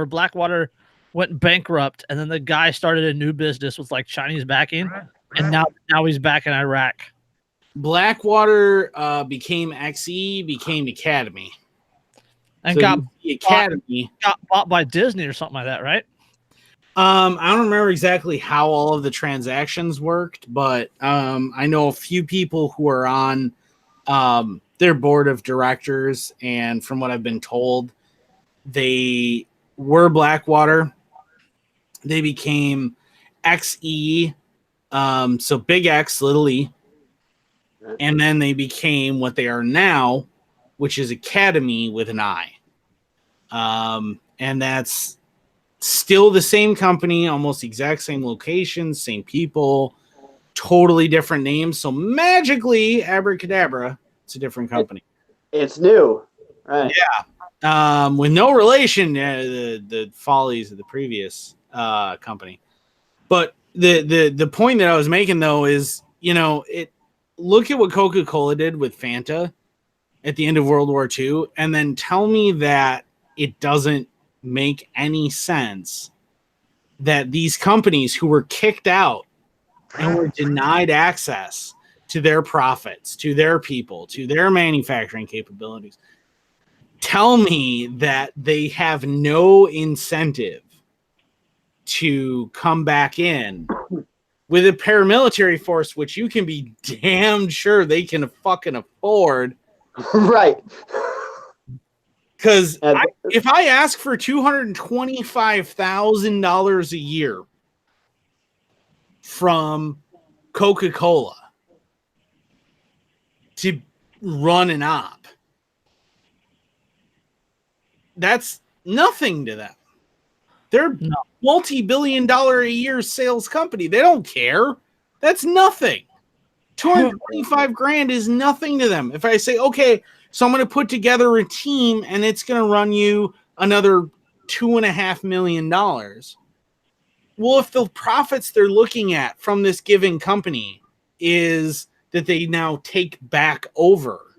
Blackwater went bankrupt, and then the guy started a new business with like Chinese backing, and now he's back in Iraq. Blackwater became XE, became Academy, And so got the Academy bought by Disney or something like that, right? I don't remember exactly how all of the transactions worked, but I know a few people who are on their board of directors, and from what I've been told, they were Blackwater. They became XE, so big X, little e, and then they became what they are now, which is Academy with an I. And that's still the same company, almost the exact same location, same people, totally different names. So magically, abracadabra, it's a different company. It's new. Right. Yeah. With no relation to the follies of the previous company. But the point that I was making, though, is, you know, look at what Coca-Cola did with Fanta at the end of World War II, and then tell me that it doesn't make any sense that these companies who were kicked out and were denied access to their profits, to their people, to their manufacturing capabilities, tell me that they have no incentive to come back in with a paramilitary force, which you can be damn sure they can fucking afford. Right. Because if I ask for $225,000 a year from Coca-Cola to run an op, that's nothing to them. They're multi-billion-dollar a year sales company. They don't care. That's nothing. 225 grand is nothing to them. If I say, okay, so I'm going to put together a team and it's going to run you another $2.5 million. Well, if the profits they're looking at from this given company is that they now take back over,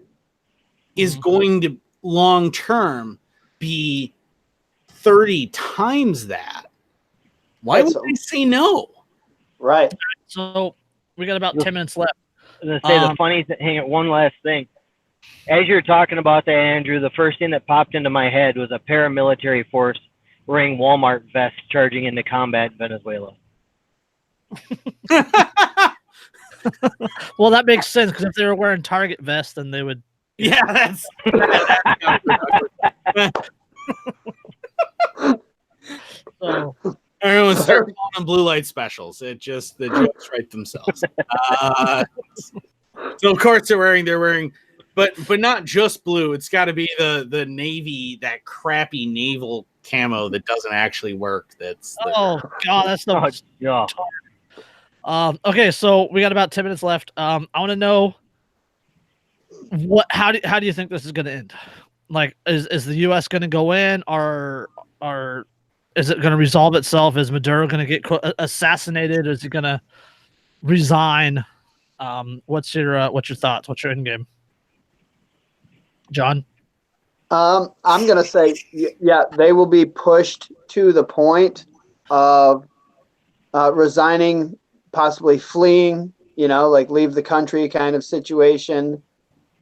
is going to long term be 30 times that, why would they say no? Right. So we got about 10 minutes left. I was gonna say the funny thing. Hang on, one last thing. As you're talking about that, Andrew, the first thing that popped into my head was a paramilitary force wearing Walmart vests charging into combat in Venezuela. Well, that makes sense because if they were wearing Target vests, then they would. Yeah, that's. So Everyone start calling them blue light specials. It just the jokes write themselves. So of course they're wearing, but not just blue. It's got to be the navy, that crappy naval camo that doesn't actually work. That's oh god, that's no. Yeah. Okay, so we got about 10 minutes left. I want to know how do you think this is going to end? Like, is the U.S. going to go in, or is it going to resolve itself? Is Maduro going to get assassinated? Is he going to resign? What's your thoughts? What's your end game, John? I'm going to say, yeah, they will be pushed to the point of resigning, possibly fleeing, like leave the country kind of situation.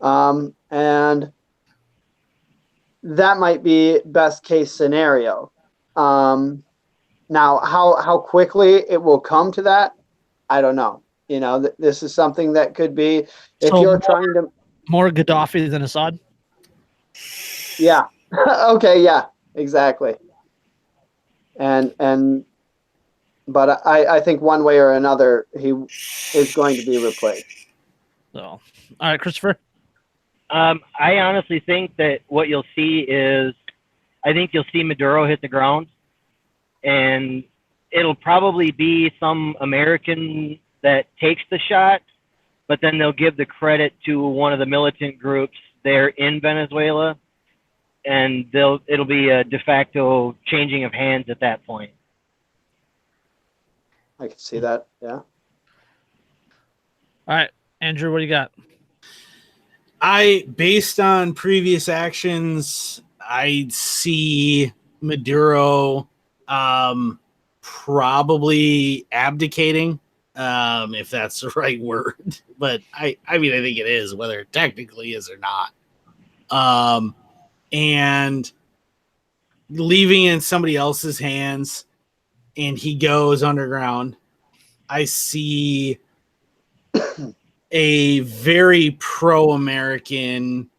And that might be best case scenario. Now, how quickly it will come to that, I don't know. This is something that could be, if you're trying to more Gaddafi than Assad. Yeah. Okay. Yeah. Exactly. But I think one way or another he is going to be replaced. So, all right, Christopher. I honestly think that what you'll see is, I think you'll see Maduro hit the ground, and it'll probably be some American that takes the shot, but then they'll give the credit to one of the militant groups there in Venezuela, and it'll be a de facto changing of hands at that point. I can see that. Yeah. All right, Andrew, what do you got? Based on previous actions, I see Maduro probably abdicating, if that's the right word. But I mean, I think it is, whether it technically is or not. And leaving it in somebody else's hands, and he goes underground. I see a very pro-American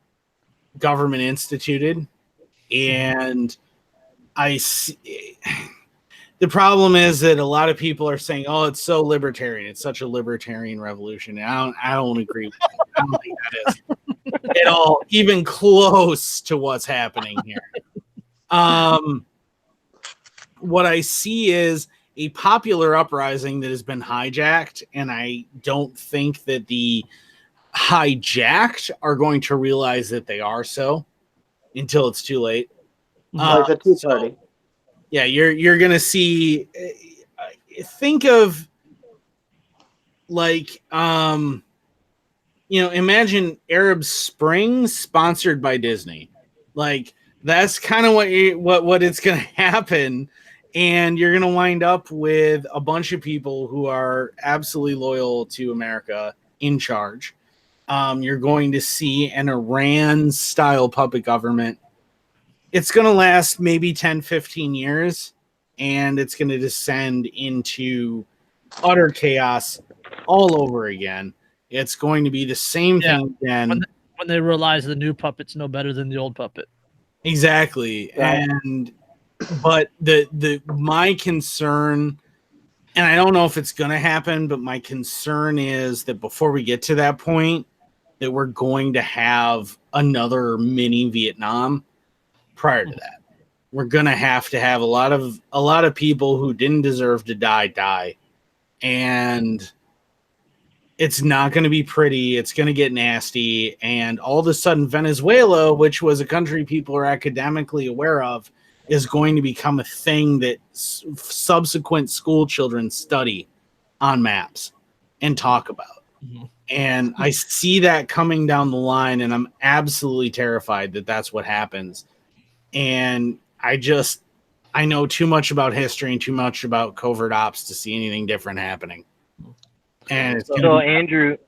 government instituted, and I see the problem is that a lot of people are saying, "Oh, it's so libertarian. It's such a libertarian revolution." And I don't agree with that. I don't think that is at all even close to what's happening here. What I see is a popular uprising that has been hijacked, and I don't think that the hijacked are going to realize that they are so until it's too late. Like the Tea Party. Yeah, you're gonna see. Think of like imagine Arab Spring sponsored by Disney. Like that's kind of what it's going to happen. And you're going to wind up with a bunch of people who are absolutely loyal to America in charge. You're going to see an Iran-style puppet government. It's going to last maybe 10, 15 years, and it's going to descend into utter chaos all over again. It's going to be the same thing again. When they realize the new puppet's no better than the old puppet. Exactly. Right. But my concern, and I don't know if it's going to happen, but my concern is that before we get to that point, that we're going to have another mini Vietnam prior to that. We're going to have a lot of people who didn't deserve to die. And it's not going to be pretty. It's going to get nasty. And all of a sudden, Venezuela, which was a country people are academically aware of, is going to become a thing that subsequent school children study on maps and talk about. Mm-hmm. And I see that coming down the line, and I'm absolutely terrified that that's what happens. And I know too much about history and too much about covert ops to see anything different happening. And so, Andrew,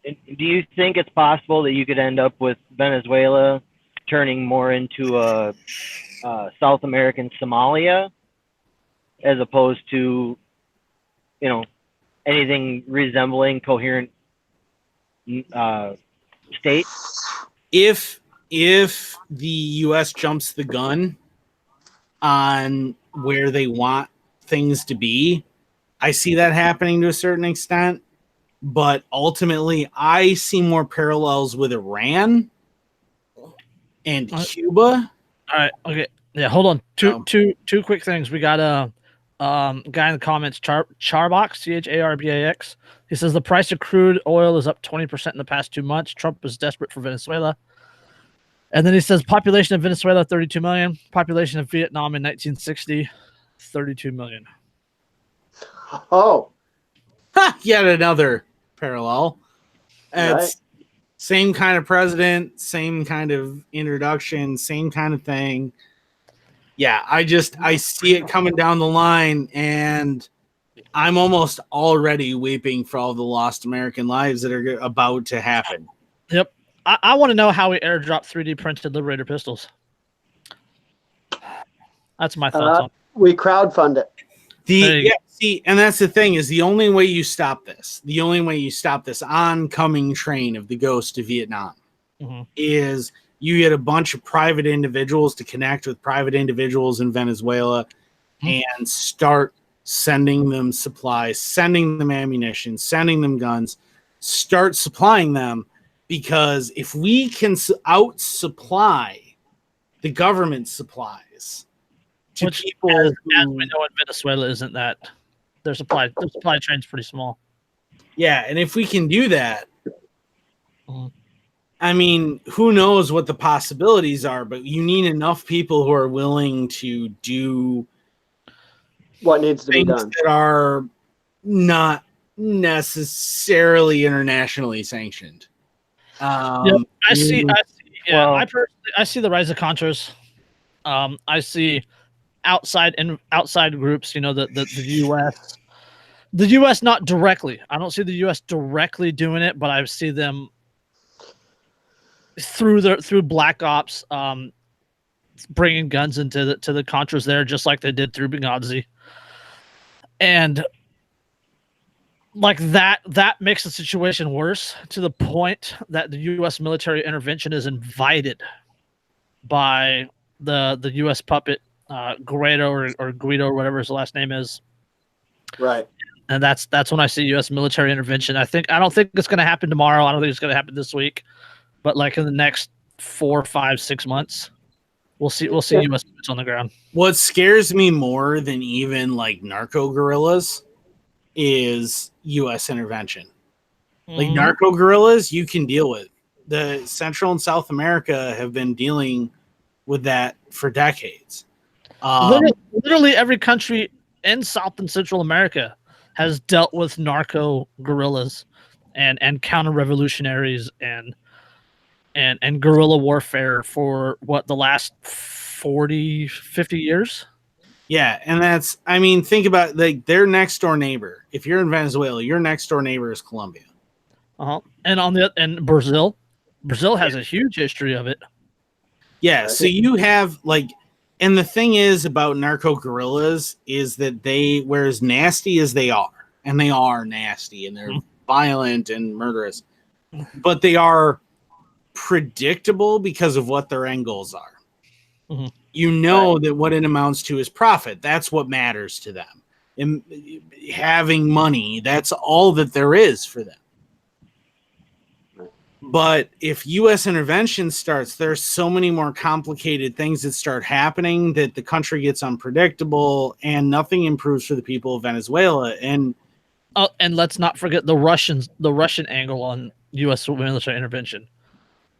do you think it's possible that you could end up with Venezuela turning more into a South American Somalia as opposed to, anything resembling coherent state? If the U.S. jumps the gun on where they want things to be, I see that happening to a certain extent. But ultimately, I see more parallels with Iran and Cuba. All right. Okay. Yeah. Hold on. Two quick things. We got a guy in the comments, Charbox, CHARBAX. He says the price of crude oil is up 20% in the past 2 months. Trump is desperate for Venezuela. And then he says population of Venezuela, 32 million. Population of Vietnam in 1960, 32 million. Oh. Yet another parallel. It's same kind of president, same kind of introduction, same kind of thing. Yeah, I see it coming down the line, and I'm almost already weeping for all the lost American lives that are about to happen. Yep. I want to know how we airdrop 3D printed Liberator pistols. That's my thoughts on it. We crowdfund it. And that's the thing is the only way you stop this oncoming train of the ghost of Vietnam is you get a bunch of private individuals to connect with private individuals in Venezuela and start sending them supplies, sending them ammunition, sending them guns, start supplying them, because if we can out-supply the government supplies to people, as we know in Venezuela, isn't that their supply chain's pretty small. Yeah, and if we can do that, I mean, who knows what the possibilities are, but you need enough people who are willing to do what needs to be done that are not necessarily internationally sanctioned. I see the rise of Contras. I see outside groups, the US not directly. I don't see the US directly doing it, but I see them through Black Ops bringing guns into the Contras there, just like they did through Benghazi. And like that makes the situation worse, to the point that the US military intervention is invited by the US puppet Guaido or Guido or whatever his last name is. Right. And that's when I see US military intervention. I don't think it's going to happen tomorrow. I don't think it's going to happen this week, but like in the next 4, 5, 6 months, we'll see US boots on the ground. What scares me more than even like narco guerrillas is US intervention. Like narco guerrillas, you can deal with. The Central and South America have been dealing with that for decades. Literally every country in South and Central America has dealt with narco guerrillas and counter-revolutionaries and guerrilla warfare for what, the last 40, 50 years. Yeah, and that's, I mean, think about like their next door neighbor. If you're in Venezuela, your next door neighbor is Colombia. And and Brazil has a huge history of it. Yeah, so you have like, and the thing is about narco guerrillas is that we're as nasty as they are, and they are nasty, and they're violent and murderous, but they are predictable because of what their end goals are. Mm-hmm. You know that what it amounts to is profit. That's what matters to them. And having money, that's all that there is for them. But if U.S. intervention starts, there's so many more complicated things that start happening that the country gets unpredictable and nothing improves for the people of Venezuela. And let's not forget the Russian angle on U.S. military intervention,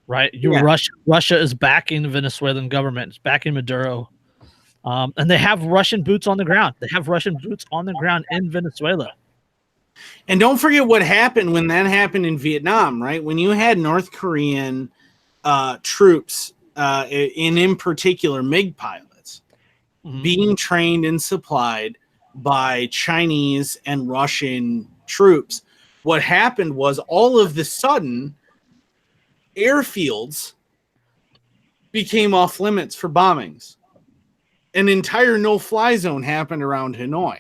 right? Russia is backing the Venezuelan government, it's backing Maduro, and they have Russian boots on the ground. They have Russian boots on the ground in Venezuela. And don't forget what happened when that happened in Vietnam, right? When you had North Korean troops, in particular MiG pilots, being trained and supplied by Chinese and Russian troops, what happened was all of the sudden airfields became off limits for bombings. An entire no-fly zone happened around Hanoi.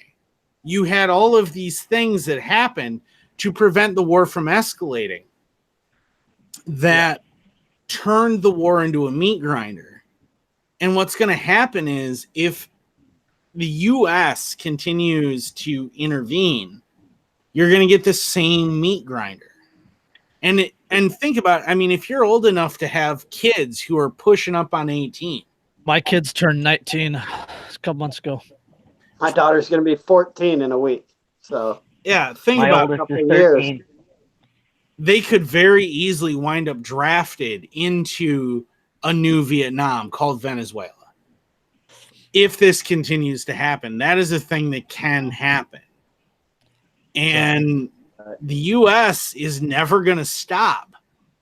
You had all of these things that happened to prevent the war from escalating that turned the war into a meat grinder. And what's going to happen is if the U.S. continues to intervene, you're going to get the same meat grinder. And think about it. I mean, if you're old enough to have kids who are pushing up on 18. My kids turned 19 a couple months ago. My daughter's going to be 14 in a week. So yeah, think my about oldest is 13. They could very easily wind up drafted into a new Vietnam called Venezuela. If this continues to happen, that is a thing that can happen. And the U.S. is never going to stop.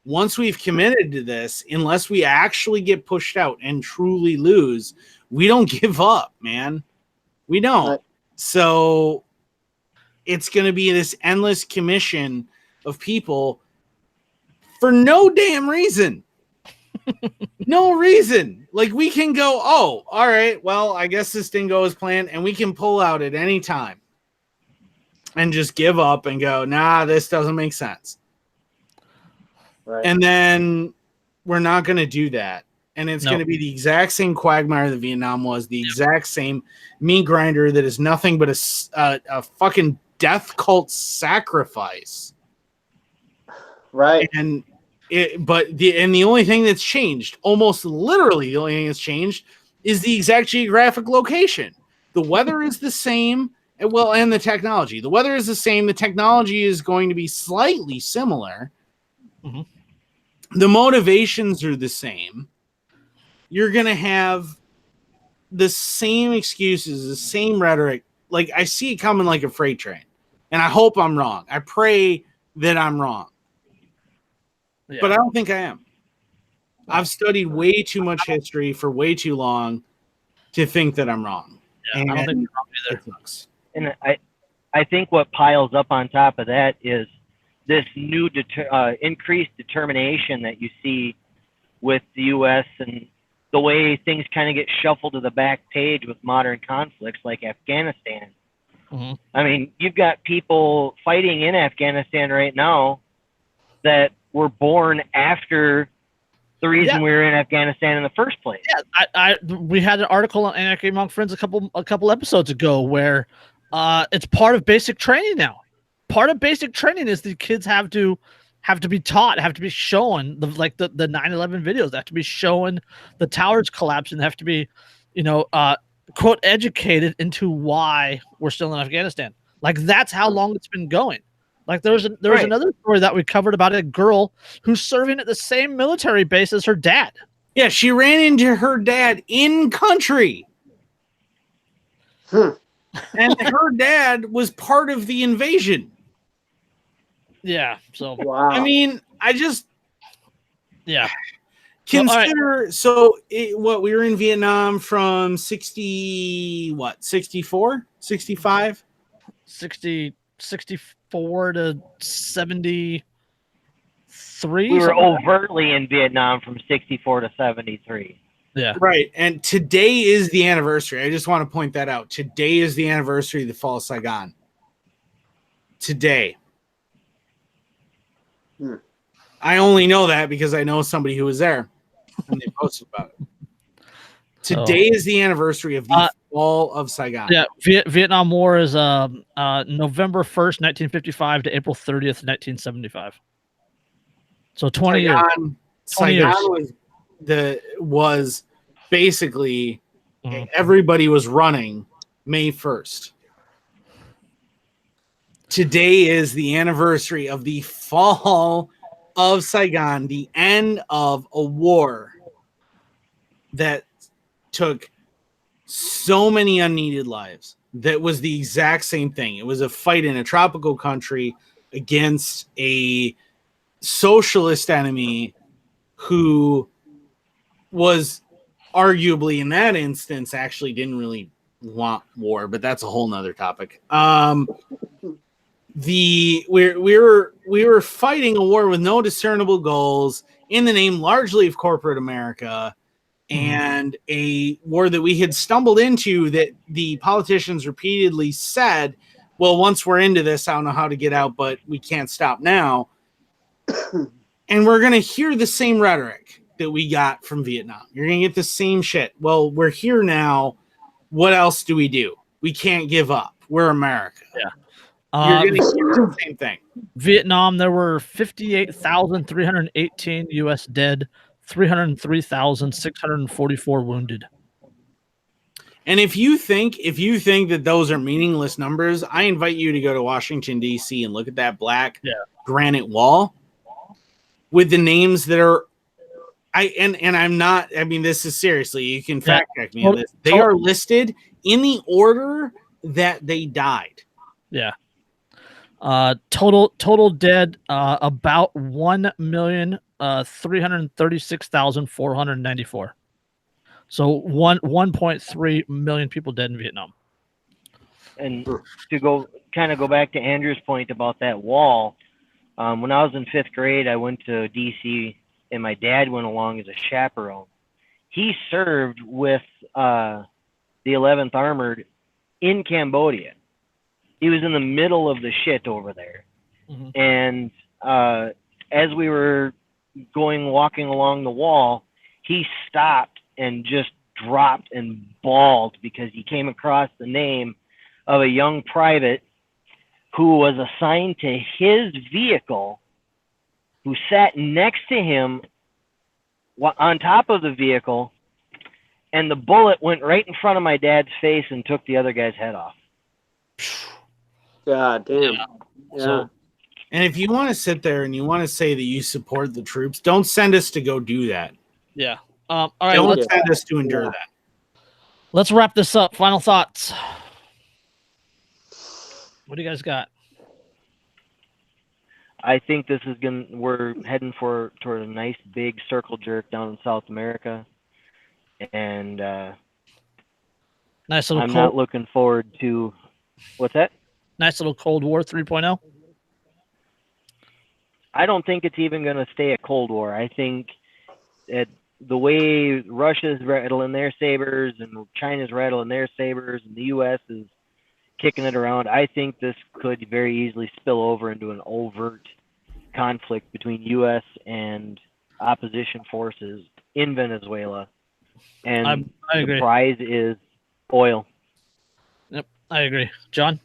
Once we've committed to this, unless we actually get pushed out and truly lose, we don't give up, man. We don't. Right. So it's going to be this endless commission of people for no damn reason. No reason. Like, we can go, oh, all right, well, I guess this didn't go as planned, and we can pull out at any time and just give up and go, nah, this doesn't make sense. Right. And then we're not going to do that. And it's going to be the exact same quagmire that Vietnam was, the exact same meat grinder that is nothing but a fucking death cult sacrifice. Right. And the only thing that's changed, almost literally the only thing that's changed, is the exact geographic location. The weather is the same, and the technology. The weather is the same. The technology is going to be slightly similar. Mm-hmm. The motivations are the same. You're going to have the same excuses, the same rhetoric. Like, I see it coming like a freight train. And I hope I'm wrong. I pray that I'm wrong. Yeah. But I don't think I am. I've studied way too much history for way too long to think that I'm wrong. Yeah, I don't think you're wrong either. And I think what piles up on top of that is this new increased determination that you see with the U.S. and the way things kind of get shuffled to the back page with modern conflicts like Afghanistan. Mm-hmm. I mean, you've got people fighting in Afghanistan right now that were born after the reason we were in Afghanistan in the first place. Yeah, we had an article on Anarchy Among Friends a couple episodes ago where it's part of basic training now. Part of basic training is the kids have to be taught, have to be shown the 9/11 videos, they have to be shown the towers collapse, and they have to be, quote, educated into why we're still in Afghanistan. Like, that's how long it's been going. Like, there was another story that we covered about a girl who's serving at the same military base as her dad. Yeah, she ran into her dad in country. And her dad was part of the invasion. Yeah. So Wow. I mean, I just yeah. So, all right. consider what we were in Vietnam from 64, 65. 64 to 73. We were something like that. overtly in Vietnam from 64 to 73. Yeah. Right. And today is the anniversary. I just want to point that out. Today is the anniversary of the fall of Saigon. Today. Hmm. I only know that because I know somebody who was there and they posted about it. Today is the anniversary of the fall of Saigon. Yeah, Vietnam War is November 1st, 1955 to April 30th, 1975. So 20 years. 20 Saigon years. was basically Mhm. everybody was running May 1st. Today is the anniversary of the fall of Saigon, the end of a war that took so many unneeded lives. That was the exact same thing. It was a fight in a tropical country against a socialist enemy who was arguably in that instance actually didn't really want war, but that's a whole nother topic. We were fighting a war with no discernible goals in the name largely of corporate America, and a war that we had stumbled into that the politicians repeatedly said, well, once we're into this, I don't know how to get out, but we can't stop now. And we're going to hear the same rhetoric that we got from Vietnam. You're going to get the same shit. Well, we're here now. What else do? We can't give up. We're America. Yeah. You're going to hear the same thing. Vietnam, there were 58,318 U.S. dead, 303,644 wounded. And if you think that those are meaningless numbers, I invite you to go to Washington, D.C. and look at that black granite wall with the names that are I'm not, I mean, this is seriously, you can fact check me on this. They are listed in the order that they died. Yeah. Total dead, about 1,336,494. So 1.3 million people dead in Vietnam. And to go back to Andrew's point about that wall, when I was in 5th grade, I went to DC, and my dad went along as a chaperone. He served with the 11th Armored in Cambodia. He was in the middle of the shit over there. Mm-hmm. And as we were walking along the wall, he stopped and just dropped and bawled because he came across the name of a young private who was assigned to his vehicle, who sat next to him on top of the vehicle, and the bullet went right in front of my dad's face and took the other guy's head off. God damn. Yeah. So, and if you want to sit there and you want to say that you support the troops, don't send us to go do that. Yeah. All right. Don't send us to endure that. Let's wrap this up. Final thoughts. What do you guys got? I think this is we're heading toward a nice big circle jerk down in South America, and nice little. I'm not looking forward to what's that? Nice little Cold War 3.0. I don't think it's even going to stay a Cold War. I think that the way Russia's rattling their sabers and China's rattling their sabers and the U.S. is kicking it around, I think this could very easily spill over into an overt conflict between U.S. and opposition forces in Venezuela. And I agree. The prize is oil. Yep, I agree. John?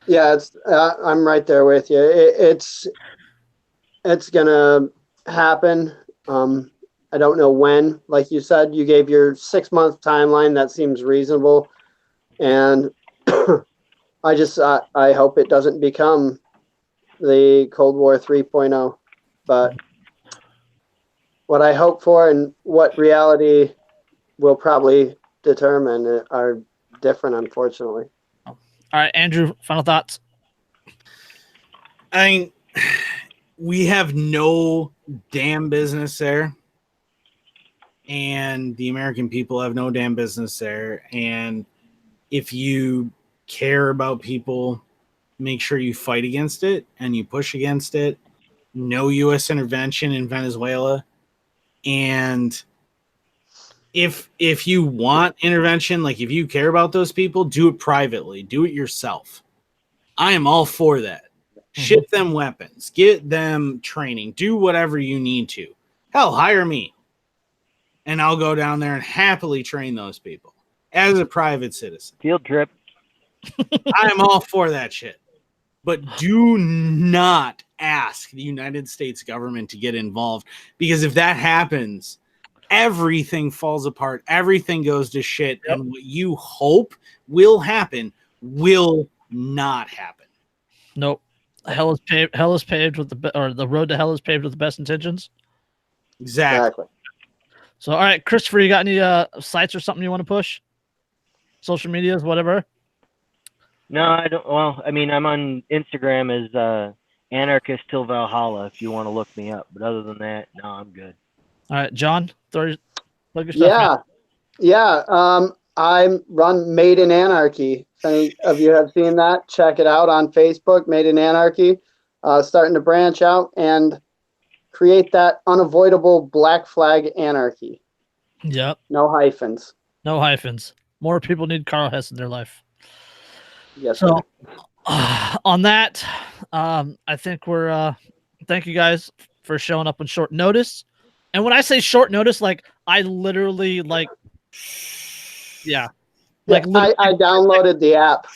Yeah, it's I'm right there with you. It's gonna happen. I don't know when. Like you said, you gave your 6-month timeline. That seems reasonable, and I hope it doesn't become the Cold War 3.0. But what I hope for and what reality will probably determine are different, unfortunately. All right, Andrew, final thoughts. I we have no damn business there. And the American people have no damn business there. And if you care about people, make sure you fight against it and you push against it. No U.S. intervention in Venezuela. And if you want intervention, like if you care about those people, do it privately. Do it yourself. I am all for that. Ship them weapons. Get them training. Do whatever you need to. Hell, hire me. And I'll go down there and happily train those people as a private citizen. Field trip. I am all for that shit. But do not ask the United States government to get involved, because if that happens, everything falls apart. Everything goes to shit. Yep. And what you hope will happen will not happen. Nope. Hell is paved with the road to hell is paved with the best intentions. Exactly. So, all right, Christopher, you got any sites or something you want to push? Social medias, whatever? No, I don't. Well, I mean, I'm on Instagram as Anarchist Till Valhalla if you want to look me up. But other than that, no, I'm good. All right, John, plug your stuff. Yeah. I run Made in Anarchy. If any of you have seen that, check it out on Facebook, Made in Anarchy. Starting to branch out and create that unavoidable black flag anarchy. Yep. No hyphens. No hyphens. More people need Carl Hess in their life. Yes. So, on that, I think we're. Thank you guys for showing up on short notice. And when I say short notice, like I literally like. Yeah. Like I downloaded the app.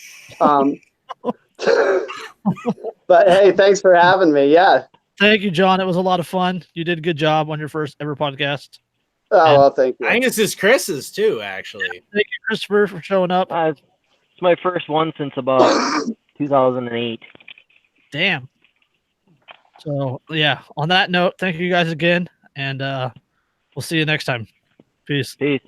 But hey, thanks for having me. Yeah. Thank you, John. It was a lot of fun. You did a good job on your first ever podcast. Oh, well, thank you. I think this is Chris's too, actually. Thank you, Christopher, for showing up. It's my first one since about 2008. Damn. So, yeah, on that note, thank you guys again, and we'll see you next time. Peace. Peace.